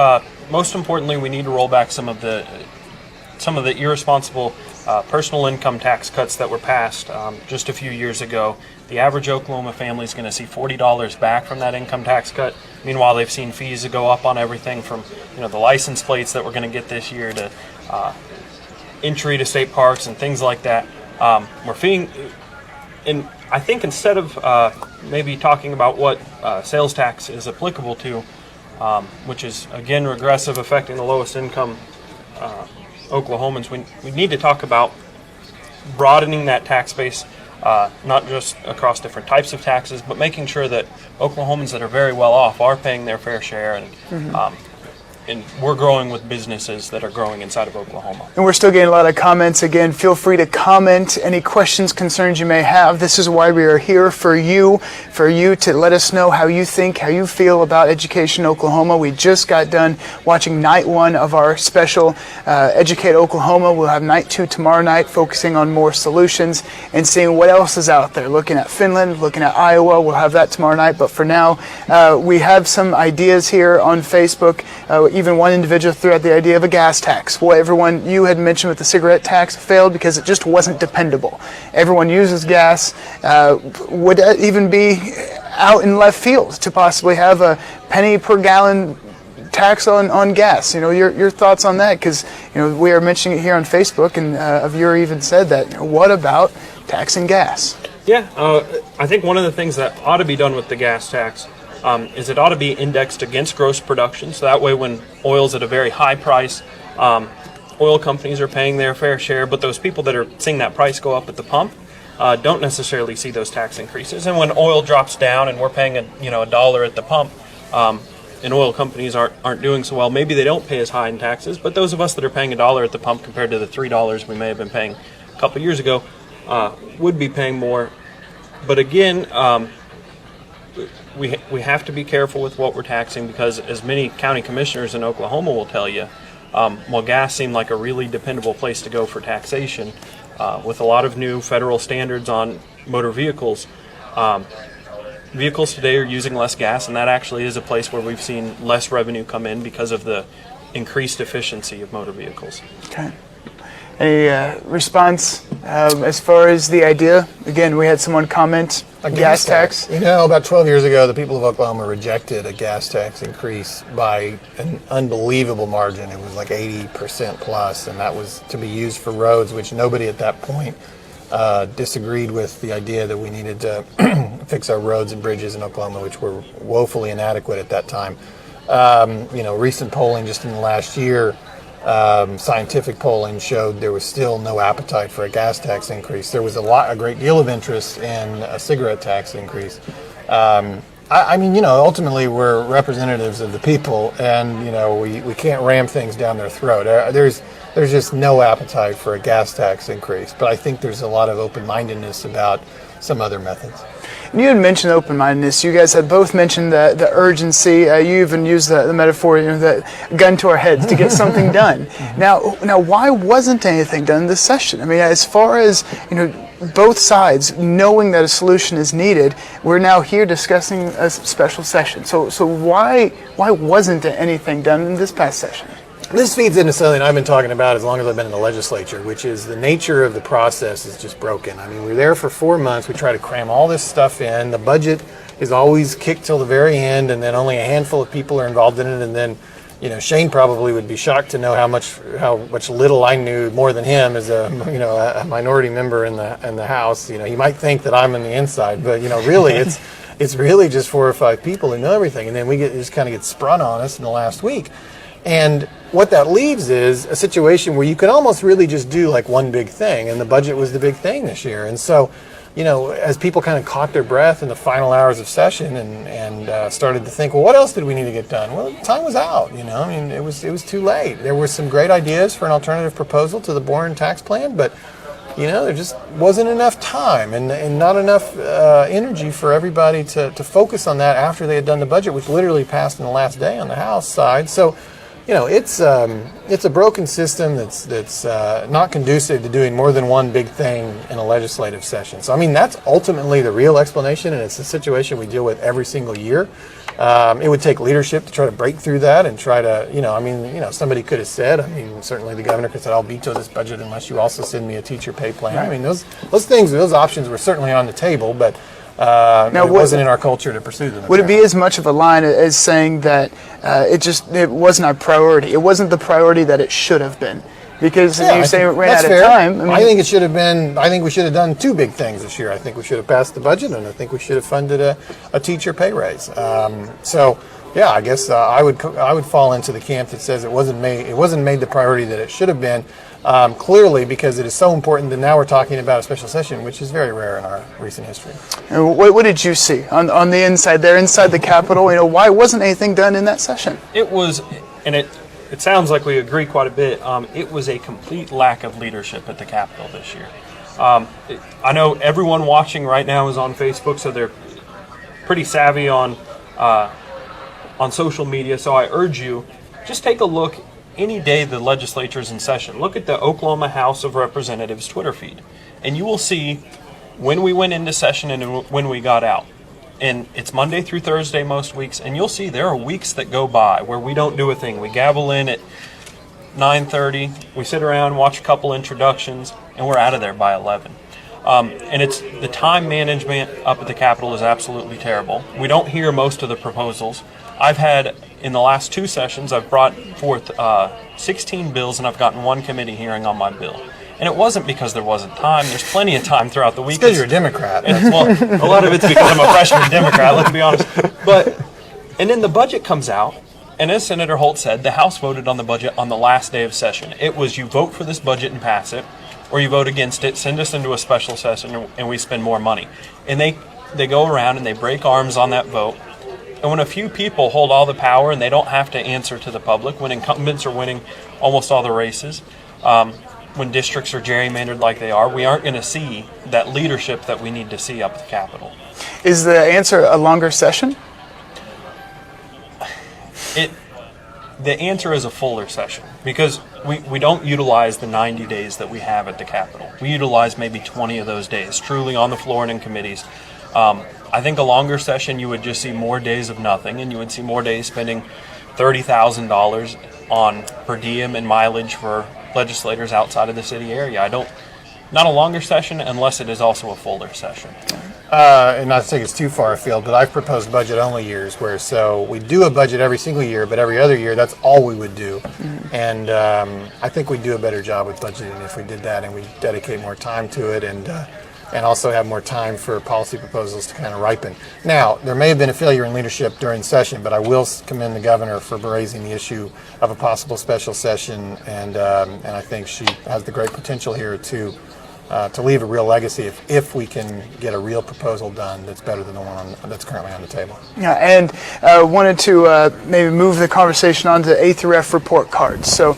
[SPEAKER 11] most importantly, we need to roll back some of the irresponsible personal income tax cuts that were passed just a few years ago. The average Oklahoma family is going to see $40 back from that income tax cut. Meanwhile, they've seen fees go up on everything from the license plates that we're going to get this year to entry to state parks and things like that. We're seeing, and I think instead of maybe talking about what sales tax is applicable to, which is again regressive, affecting the lowest income Oklahomans, we need to talk about broadening that tax base, not just across different types of taxes, but making sure that Oklahomans that are very well off are paying their fair share, and we're growing with businesses that are growing inside of Oklahoma.
[SPEAKER 7] And we're still getting a lot of comments. Again, feel free to comment any questions, concerns you may have. This is why we are here, for you to let us know how you think, how you feel about education in Oklahoma. We just got done watching night 1 of our special Educate Oklahoma. We'll have night 2 tomorrow night, focusing on more solutions and seeing what else is out there. Looking at Finland, looking at Iowa. We'll have that tomorrow night. But for now, we have some ideas here on Facebook. Even one individual threw out the idea of a gas tax. Well, everyone, you had mentioned with the cigarette tax, failed because it just wasn't dependable. Everyone uses gas. Would that even be out in left field to possibly have a penny per gallon tax on gas? Your thoughts on that? Because we are mentioning it here on Facebook, and a viewer even said that. What about taxing gas?
[SPEAKER 11] Yeah, I think one of the things that ought to be done with the gas tax is it ought to be indexed against gross production, so that way when oil's at a very high price, oil companies are paying their fair share, but those people that are seeing that price go up at the pump don't necessarily see those tax increases. And when oil drops down and we're paying $1 at the pump, and oil companies aren't doing so well, maybe they don't pay as high in taxes, but those of us that are paying $1 at the pump compared to the $3 we may have been paying a couple years ago would be paying more. But again, we have to be careful with what we're taxing, because as many county commissioners in Oklahoma will tell you, while gas seemed like a really dependable place to go for taxation, with a lot of new federal standards on motor vehicles, vehicles today are using less gas, and that actually is a place where we've seen less revenue come in because of the increased efficiency of motor vehicles.
[SPEAKER 7] Okay. Any response as far as the idea? Again, we had someone comment, a gas tax.
[SPEAKER 12] About 12 years ago, the people of Oklahoma rejected a gas tax increase by an unbelievable margin. It was like 80% plus, and that was to be used for roads, which nobody at that point disagreed with the idea that we needed to fix our roads and bridges in Oklahoma, which were woefully inadequate at that time. Recent polling just in the last year, scientific polling showed there was still no appetite for a gas tax increase. There was a great deal of interest in a cigarette tax increase. Ultimately we're representatives of the people, and we can't ram things down their throat. There's just no appetite for a gas tax increase, but I think there's a lot of open-mindedness about some other methods.
[SPEAKER 7] You had mentioned open-mindedness. You guys had both mentioned the urgency. You even used the metaphor, the gun to our heads to get something done. Now, why wasn't anything done this session? I mean, as far as both sides knowing that a solution is needed, we're now here discussing a special session. So why wasn't anything done in this past session?
[SPEAKER 12] This feeds into something I've been talking about as long as I've been in the legislature, which is the nature of the process is just broken. I mean, we're there for 4 months. We try to cram all this stuff in. The budget is always kicked till the very end, and then only a handful of people are involved in it. And then, Shane probably would be shocked to know how much little I knew more than him as a minority member in the House. He might think that I'm on the inside, but really it's really just 4 or 5 people who know everything, and then it just kind of gets sprung on us in the last week. And what that leaves is a situation where you could almost really just do like one big thing, and the budget was the big thing this year. And so, as people kind of caught their breath in the final hours of session and started to think, well, what else did we need to get done? Well, time was out. It was too late. There were some great ideas for an alternative proposal to the Boren tax plan, but there just wasn't enough time and not enough energy for everybody to focus on that after they had done the budget, which literally passed in the last day on the House side. So, it's a broken system that's not conducive to doing more than one big thing in a legislative session. So, I mean, that's ultimately the real explanation, and it's a situation we deal with every single year. It would take leadership to try to break through that and try to, somebody could have said, certainly the governor could have said, I'll veto this budget unless you also send me a teacher pay plan. Right. I mean, those options were certainly on the table, but it wasn't in our culture to pursue them.
[SPEAKER 7] Would it be as much of a line as saying that it wasn't a priority? It wasn't the priority that it should have been? Because you say it ran out of time.
[SPEAKER 12] I think it should have been. I think we should have done two big things this year. I think we should have passed the budget, and I think we should have funded a teacher pay raise. I guess I would fall into the camp that says it wasn't made the priority that it should have been. Clearly, because it is so important that now we're talking about a special session, which is very rare in our recent history.
[SPEAKER 7] And what did you see on the inside there, inside the Capitol? Why wasn't anything done in that session?
[SPEAKER 11] It was, and it sounds like we agree quite a bit. It was a complete lack of leadership at the Capitol this year. I know everyone watching right now is on Facebook, so they're pretty savvy on social media. So I urge you, just take a look any day the legislature is in session. Look at the Oklahoma House of Representatives Twitter feed, and you will see when we went into session and when we got out. And it's Monday through Thursday most weeks, and you'll see there are weeks that go by where we don't do a thing. We gavel in at 9:30, we sit around, watch a couple introductions, and we're out of there by 11. And it's the time management up at the Capitol is absolutely terrible. We don't hear most of the proposals. I've had, in the last two sessions, I've brought forth 16 bills, and I've gotten one committee hearing on my bill. And it wasn't because there wasn't time. There's plenty of time throughout the week.
[SPEAKER 12] It's because you're a Democrat.
[SPEAKER 11] Well, a lot of it's because I'm a freshman Democrat, let's be honest. And then the budget comes out, and as Senator Holt said, the House voted on the budget on the last day of session. It was you vote for this budget and pass it, or you vote against it, send us into a special session, and we spend more money. And they go around and they break arms on that vote. And when a few people hold all the power and they don't have to answer to the public, when incumbents are winning almost all the races, when districts are gerrymandered like they are, we aren't going to see that leadership that we need to see up at the Capitol.
[SPEAKER 7] Is the answer a longer session?
[SPEAKER 11] The answer is a fuller session, because we don't utilize the 90 days that we have at the Capitol. We utilize maybe 20 of those days, truly on the floor and in committees. I think a longer session, you would just see more days of nothing, and you would see more days spending $30,000 on per diem and mileage for legislators outside of the city area. Not a longer session unless it is also a fuller session.
[SPEAKER 12] And not to think it's too far afield, but I've proposed budget-only years so we do a budget every single year, but every other year, that's all we would do. Mm-hmm. And I think we'd do a better job with budgeting if we did that and we dedicate more time to it and also have more time for policy proposals to kind of ripen. Now, there may have been a failure in leadership during session, but I will commend the governor for raising the issue of a possible special session, and I think she has the great potential here to leave a real legacy if we can get a real proposal done that's better than the one that's currently on the table.
[SPEAKER 7] Yeah, and wanted to maybe move the conversation on to A through F report cards. So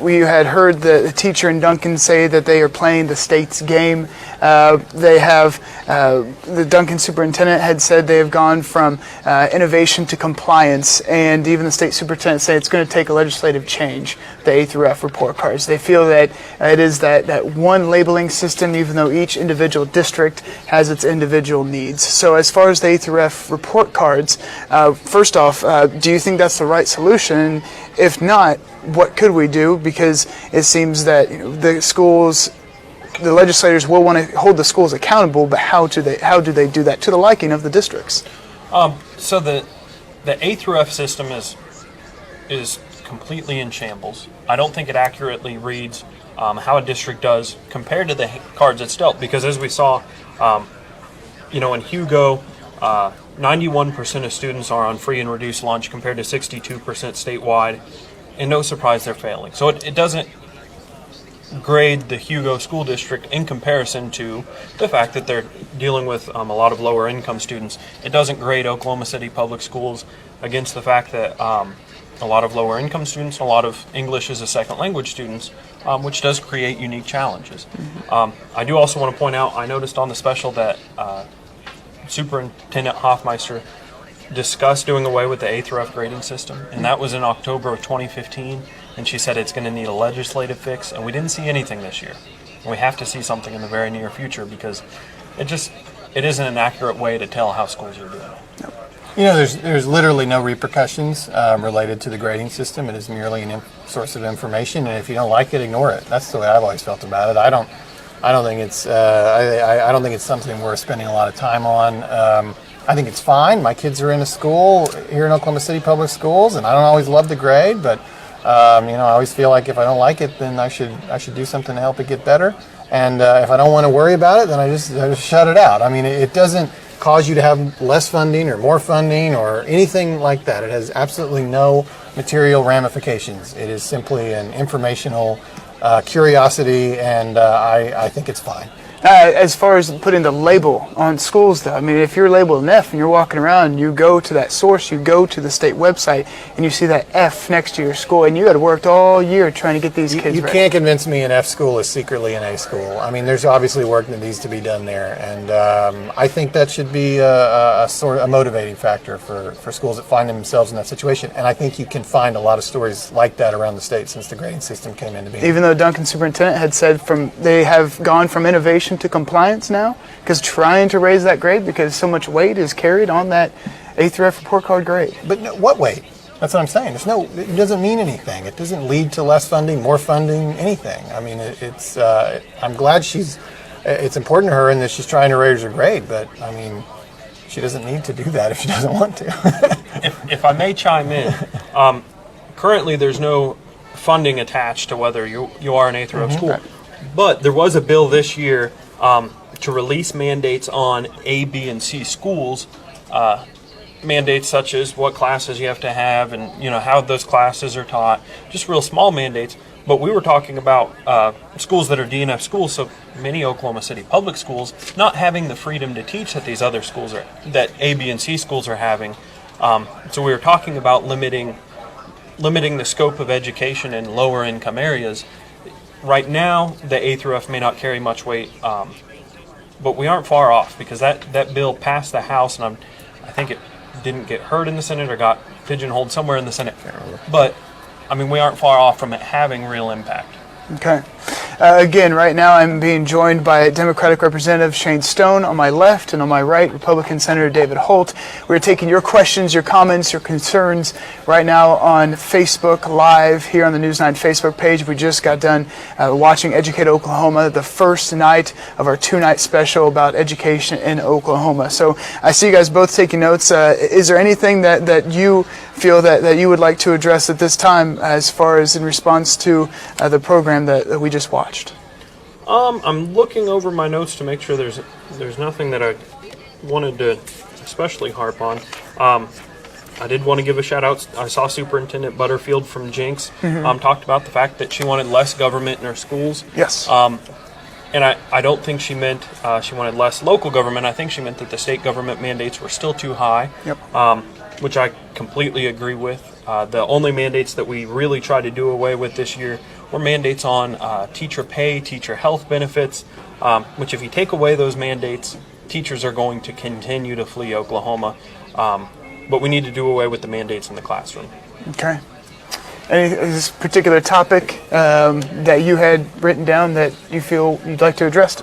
[SPEAKER 7] we had heard the teacher in Duncan say that they are playing the state's game. They have, the Duncan superintendent had said they have gone from innovation to compliance, and even the state superintendent said it's going to take a legislative change, the A through F report cards. They feel that it is that one labeling system, even though each individual district has its individual needs. So as far as the A through F report cards, first off, do you think that's the right solution? If not, what could we do? Because it seems that the legislators will want to hold the schools accountable, but how do they do that to the liking of the districts?
[SPEAKER 11] So the A through F system is completely in shambles. I don't think it accurately reads how a district does compared to the cards it's dealt, because as we saw, in Hugo, 91% of students are on free and reduced lunch compared to 62% statewide, and no surprise they're failing. So it doesn't grade the Hugo school district in comparison to the fact that they're dealing with a lot of lower income students. It doesn't grade Oklahoma City Public Schools against the fact that a lot of lower income students, a lot of English as a second language students, which does create unique challenges. I do also want to point out, I noticed on the special that Superintendent Hoffmeister discussed doing away with the A through F grading system, and that was in October of 2015, and she said it's going to need a legislative fix, and we didn't see anything this year. And we have to see something in the very near future because it isn't an accurate way to tell how schools are doing.
[SPEAKER 12] You know, there's literally no repercussions related to the grading system. It is merely a source of information, and if you don't like it, ignore it. That's the way I've always felt about it. I don't think it's I don't think it's something worth spending a lot of time on. I think it's fine. My kids are in a school here in Oklahoma City Public Schools, and I don't always love the grade, but I always feel like if I don't like it, then I should do something to help it get better. And if I don't want to worry about it, then I just shut it out. I mean, it doesn't cause you to have less funding or more funding or anything like that. It has absolutely no material ramifications. It is simply an informational curiosity, and I think it's fine.
[SPEAKER 7] As far as putting the label on schools, though, I mean, if you're labeled an F and you're walking around, you go to that source, you go to the state website, and you see that F next to your school, and you got to work all year trying to get these kids
[SPEAKER 12] You
[SPEAKER 7] ready.
[SPEAKER 12] can't convince me an F school is secretly an A school. I mean, there's obviously work that needs to be done there, and I think that should be a sort of a motivating factor for schools that find themselves in that situation. And I think you can find a lot of stories like that around the state since the grading system came into being.
[SPEAKER 7] Even though Duncan superintendent had said they have gone from innovation to compliance now, because trying to raise that grade because so much weight is carried on that A through F report card grade.
[SPEAKER 12] But no, what weight? That's what I'm saying. It doesn't mean anything. It doesn't lead to less funding, more funding, anything. I mean, I'm glad it's important to her and that she's trying to raise her grade, but I mean, she doesn't need to do that if she doesn't want to.
[SPEAKER 11] if I may chime in, currently there's no funding attached to whether you are an A through F school.
[SPEAKER 7] Right.
[SPEAKER 11] But there was a bill this year to release mandates on A, B, and C schools, mandates such as what classes you have to have and how those classes are taught, just real small mandates. But we were talking about schools that are D and F schools, so many Oklahoma City public schools not having the freedom to teach that these other schools that A, B, and C schools are having. So we were talking about limiting the scope of education in lower income areas. Right now, the A through F may not carry much weight, but we aren't far off because that bill passed the House, and I think it didn't get heard in the Senate or got pigeonholed somewhere in the Senate. But, I mean, we aren't far off from it having real impact.
[SPEAKER 7] Okay. Again, right now I'm being joined by Democratic Representative Shane Stone on my left, and on my right, Republican Senator David Holt. We're taking your questions, your comments, your concerns right now on Facebook Live here on the News 9 Facebook page. We just got done watching Educate Oklahoma, the first night of our two-night special about education in Oklahoma. So I see you guys both taking notes. Is there anything that you feel that you would like to address at this time as far as in response to the program that we just watched?
[SPEAKER 11] I'm looking over my notes to make sure there's nothing that I wanted to especially harp on. I did want to give a shout out. I saw Superintendent Butterfield from Jinx talked about the fact that she wanted less government in her schools.
[SPEAKER 7] Yes.
[SPEAKER 11] And I don't think she meant she wanted less local government. I think she meant that the state government mandates were still too high.
[SPEAKER 7] Yep.
[SPEAKER 11] Which I completely agree with. The only mandates that we really tried to do away with this year were mandates on teacher pay, teacher health benefits, which if you take away those mandates, teachers are going to continue to flee Oklahoma. But we need to do away with the mandates in the classroom.
[SPEAKER 7] Okay. Any particular topic that you had written down that you feel you'd like to address?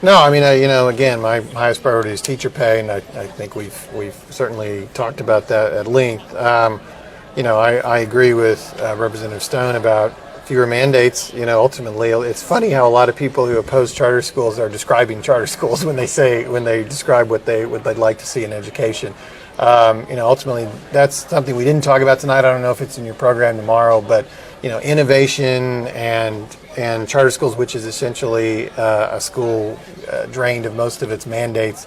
[SPEAKER 12] No, I mean, again, my highest priority is teacher pay, and I think we've certainly talked about that at length. I agree with Representative Stone about fewer mandates. Ultimately, it's funny how a lot of people who oppose charter schools are describing charter schools when they describe what they'd like to see in education. Ultimately, that's something we didn't talk about tonight. I don't know if it's in your program tomorrow, but innovation and charter schools, which is essentially a school drained of most of its mandates,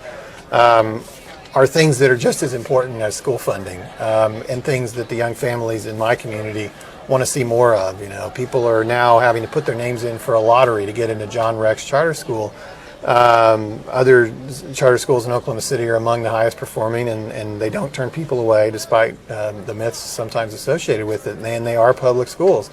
[SPEAKER 12] are things that are just as important as school funding, and things that the young families in my community want to see more of. People are now having to put their names in for a lottery to get into John Rex Charter School. Other charter schools in Oklahoma City are among the highest performing, and they don't turn people away despite the myths sometimes associated with it, and they are public schools.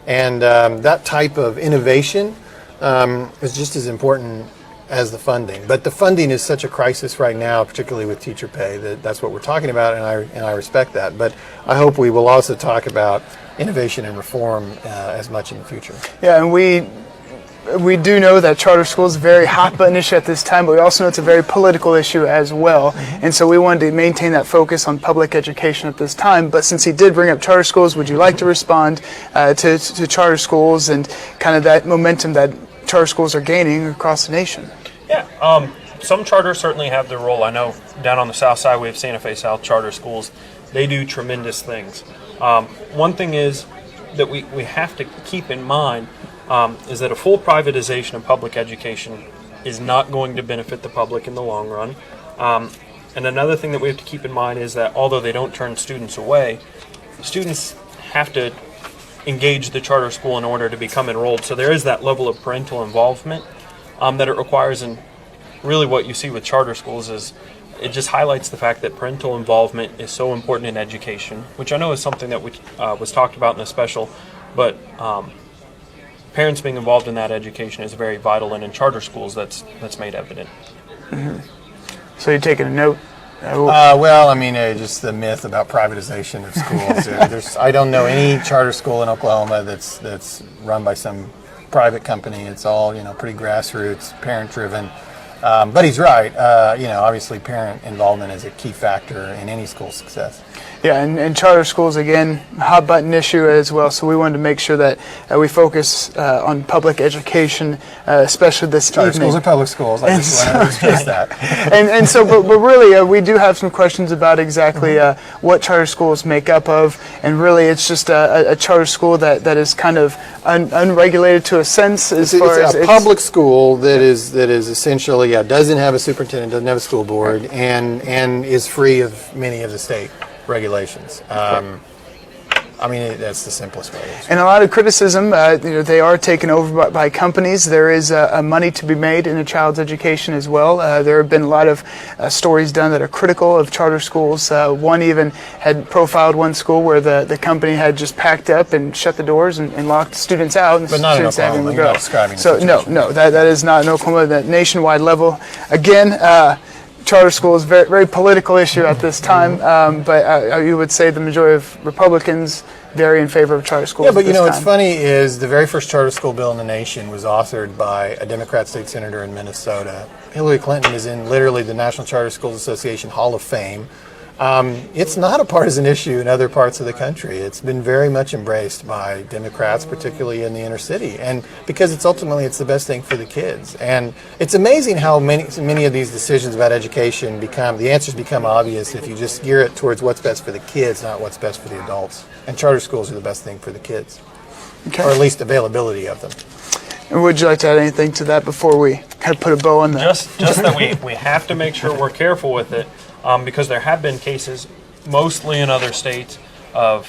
[SPEAKER 12] And that type of innovation is just as important as the funding. But the funding is such a crisis right now, particularly with teacher pay, that's what we're talking about, and I respect that. But I hope we will also talk about innovation and reform as much in the future.
[SPEAKER 7] Yeah, and we do know that charter school is a very hot button issue at this time, but we also know it's a very political issue as well. And so we wanted to maintain that focus on public education at this time. But since he did bring up charter schools, would you like to respond to charter schools and kind of that momentum that charter schools are gaining across the nation?
[SPEAKER 11] Yeah, some charters certainly have their role. I know down on the south side we have Santa Fe South charter schools. They do tremendous things. One thing is that we have to keep in mind is that a full privatization of public education is not going to benefit the public in the long run. And another thing that we have to keep in mind is that although they don't turn students away, students have to engage the charter school in order to become enrolled. So there is that level of parental involvement that it requires. And really what you see with charter schools is it just highlights the fact that parental involvement is so important in education, which I know is something that was talked about in the special, but parents being involved in that education is very vital, and in charter schools that's made evident.
[SPEAKER 7] Mm-hmm. So you're taking a note?
[SPEAKER 12] Well, I mean, just the myth about privatization of schools. I don't know any charter school in Oklahoma that's run by some private company. It's all pretty grassroots, parent-driven. But he's right. Obviously, parent involvement is a key factor in any school's success.
[SPEAKER 7] Yeah, and charter schools, again, hot button issue as well. So we wanted to make sure that we focus on public education, especially this
[SPEAKER 12] charter
[SPEAKER 7] evening.
[SPEAKER 12] Schools are public schools. I just want to stress that.
[SPEAKER 7] And so, but really, we do have some questions about exactly what charter schools make up of, and really, it's just a charter school that is kind of unregulated to a sense as far as
[SPEAKER 12] a public school that is essentially doesn't have a superintendent, doesn't have a school board, and is free of many of the state regulations. I mean, that's the simplest way.
[SPEAKER 7] And a lot of criticism, they are taken over by companies. There is money to be made in a child's education as well. There have been a lot of stories done that are critical of charter schools. One even had profiled one school where the company had just packed up and shut the doors and locked students out. And
[SPEAKER 12] but not in Oklahoma. You're not describing the situation.
[SPEAKER 7] No, that is not in Oklahoma. That nationwide level. Again, charter school is a very, very political issue at this time, but you would say the majority of Republicans very in favor of charter schools.
[SPEAKER 12] Yeah, but what's funny is the very first charter school bill in the nation was authored by a Democrat state senator in Minnesota. Hillary Clinton is in literally the National Charter Schools Association Hall of Fame. It's not a partisan issue in other parts of the country. It's been very much embraced by Democrats, particularly in the inner city, and because it's the best thing for the kids. And it's amazing how many of these decisions about education the answers become obvious if you just gear it towards what's best for the kids, not what's best for the adults. And charter schools are the best thing for the kids, or at least availability of them.
[SPEAKER 7] And would you like to add anything to that before we kind of put a bow on that?
[SPEAKER 11] Just that we have to make sure we're careful with it. Because there have been cases, mostly in other states, of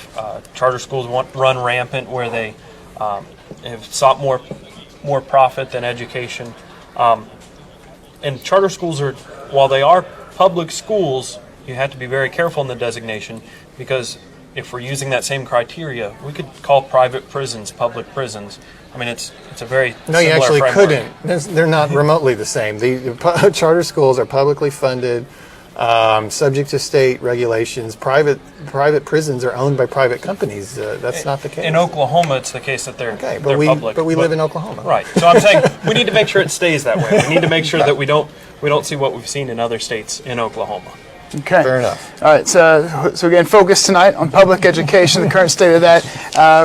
[SPEAKER 11] charter schools run rampant where they have sought more profit than education. And charter schools while they are public schools, you have to be very careful in the designation, because if we're using that same criteria, we could call private prisons public prisons. I mean, it's a very
[SPEAKER 12] No, you actually
[SPEAKER 11] framework.
[SPEAKER 12] couldn't. They're not remotely the same. The charter schools are publicly funded, subject to state regulations. Private prisons are owned by private companies. That's not the case.
[SPEAKER 11] In Oklahoma, it's the case that they're public.
[SPEAKER 12] But we live in Oklahoma,
[SPEAKER 11] right? So I'm saying we need to make sure it stays that way. We need to make sure that we don't see what we've seen in other states in Oklahoma.
[SPEAKER 7] Okay.
[SPEAKER 12] Fair enough.
[SPEAKER 7] All right. So again, focus tonight on public education, the current state of that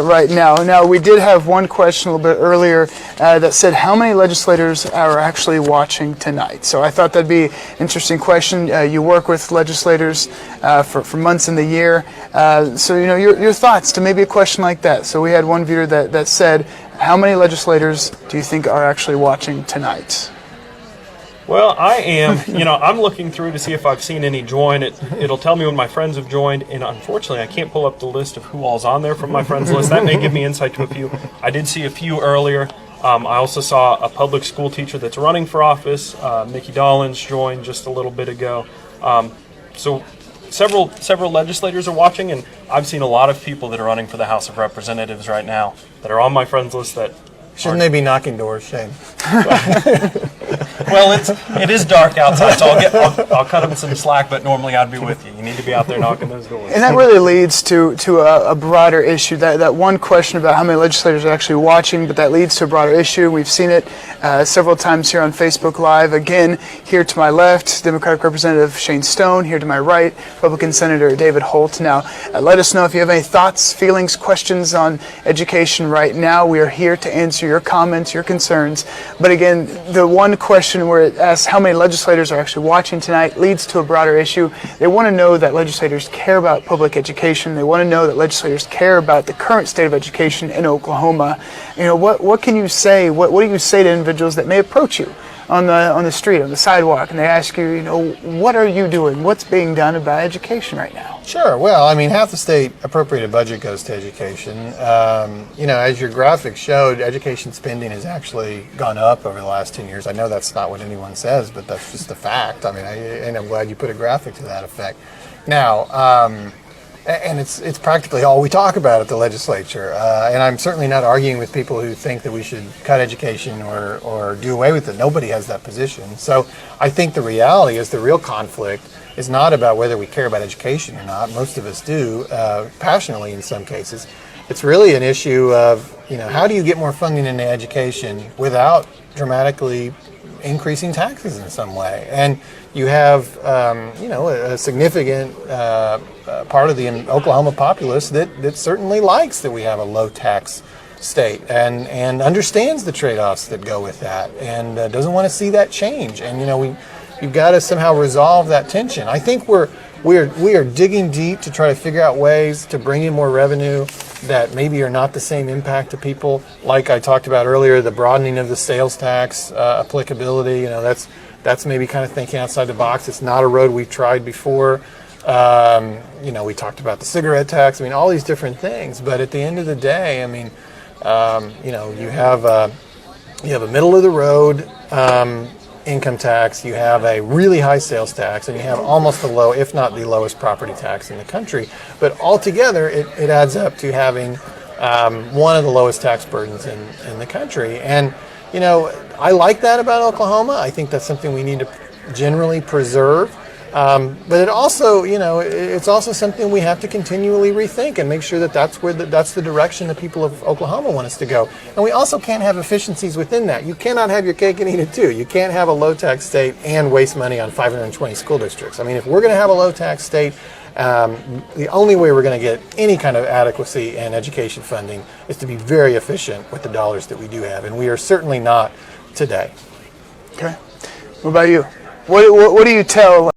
[SPEAKER 7] right now. Now, we did have one question a little bit earlier that said, how many legislators are actually watching tonight? So I thought that'd be an interesting question. You work with legislators for months in the year. So, your thoughts to maybe a question like that. So we had one viewer that said, how many legislators do you think are actually watching tonight?
[SPEAKER 11] Well, I am, I'm looking through to see if I've seen any join. It'll tell me when my friends have joined, and unfortunately I can't pull up the list of who all's on there from my friends list. That may give me insight to a few. I did see a few earlier. I also saw a public school teacher that's running for office. Mickey Dollins joined just a little bit ago. So several legislators are watching, and I've seen a lot of people that are running for the House of Representatives right now that are on my friends list that
[SPEAKER 12] shouldn't they be knocking doors, Shane?
[SPEAKER 11] Well, it is dark outside, so I'll cut them some slack, but normally I'd be with you. You need to be out there knocking those doors.
[SPEAKER 7] And that really leads to a broader issue. That one question about how many legislators are actually watching, but that leads to a broader issue. We've seen it several times here on Facebook Live. Again, here to my left, Democratic Representative Shane Stone. Here to my right, Republican Senator David Holt. Now, let us know if you have any thoughts, feelings, questions on education right now. We are here to answer your comments, your concerns. But again, the one question where it asks how many legislators are actually watching tonight leads to a broader issue. They want to know that legislators care about public education. They want to know that legislators care about the current state of education in Oklahoma. You know, what can you say? What do you say to individuals that may approach you on the street, on the sidewalk, and they ask you, you know, what are you doing? What's being done about education right now?
[SPEAKER 12] Sure. Well, I mean, half the state appropriated budget goes to education. You know, as your graphic showed, education spending has actually gone up over the last 10 years. I know that's not what anyone says, but that's just a fact. I mean, and I'm glad you put a graphic to that effect. Now, and it's practically all we talk about at the legislature. And I'm certainly not arguing with people who think that we should cut education or do away with it. Nobody has that position. So I think the reality is the real conflict is not about whether we care about education or not. Most of us do, passionately in some cases. It's really an issue of, you know, how do you get more funding into education without dramatically increasing taxes in some way? And you have, you know, a significant part of the Oklahoma populace that certainly likes that we have a low tax state and understands the trade-offs that go with that and doesn't want to see that change. And, you know, you've got to somehow resolve that tension. I think we are digging deep to try to figure out ways to bring in more revenue that maybe are not the same impact to people. Like I talked about earlier, the broadening of the sales tax applicability. You know, that's maybe kind of thinking outside the box. It's not a road we've tried before. You know, we talked about the cigarette tax. I mean, all these different things. But at the end of the day, I mean, you know, you have a middle of the road income tax, you have a really high sales tax, and you have almost the low, if not the lowest, property tax in the country. But altogether, it adds up to having one of the lowest tax burdens in the country. And, you know, I like that about Oklahoma. I think that's something we need to generally preserve. But it also, you know, it's also something we have to continually rethink and make sure that that's the direction the people of Oklahoma want us to go. And we also can't have efficiencies within that. You cannot have your cake and eat it too. You can't have a low tax state and waste money on 520 school districts. I mean, if we're going to have a low tax state, the only way we're going to get any kind of adequacy in education funding is to be very efficient with the dollars that we do have. And we are certainly not today.
[SPEAKER 7] Okay. What about you? What do you tell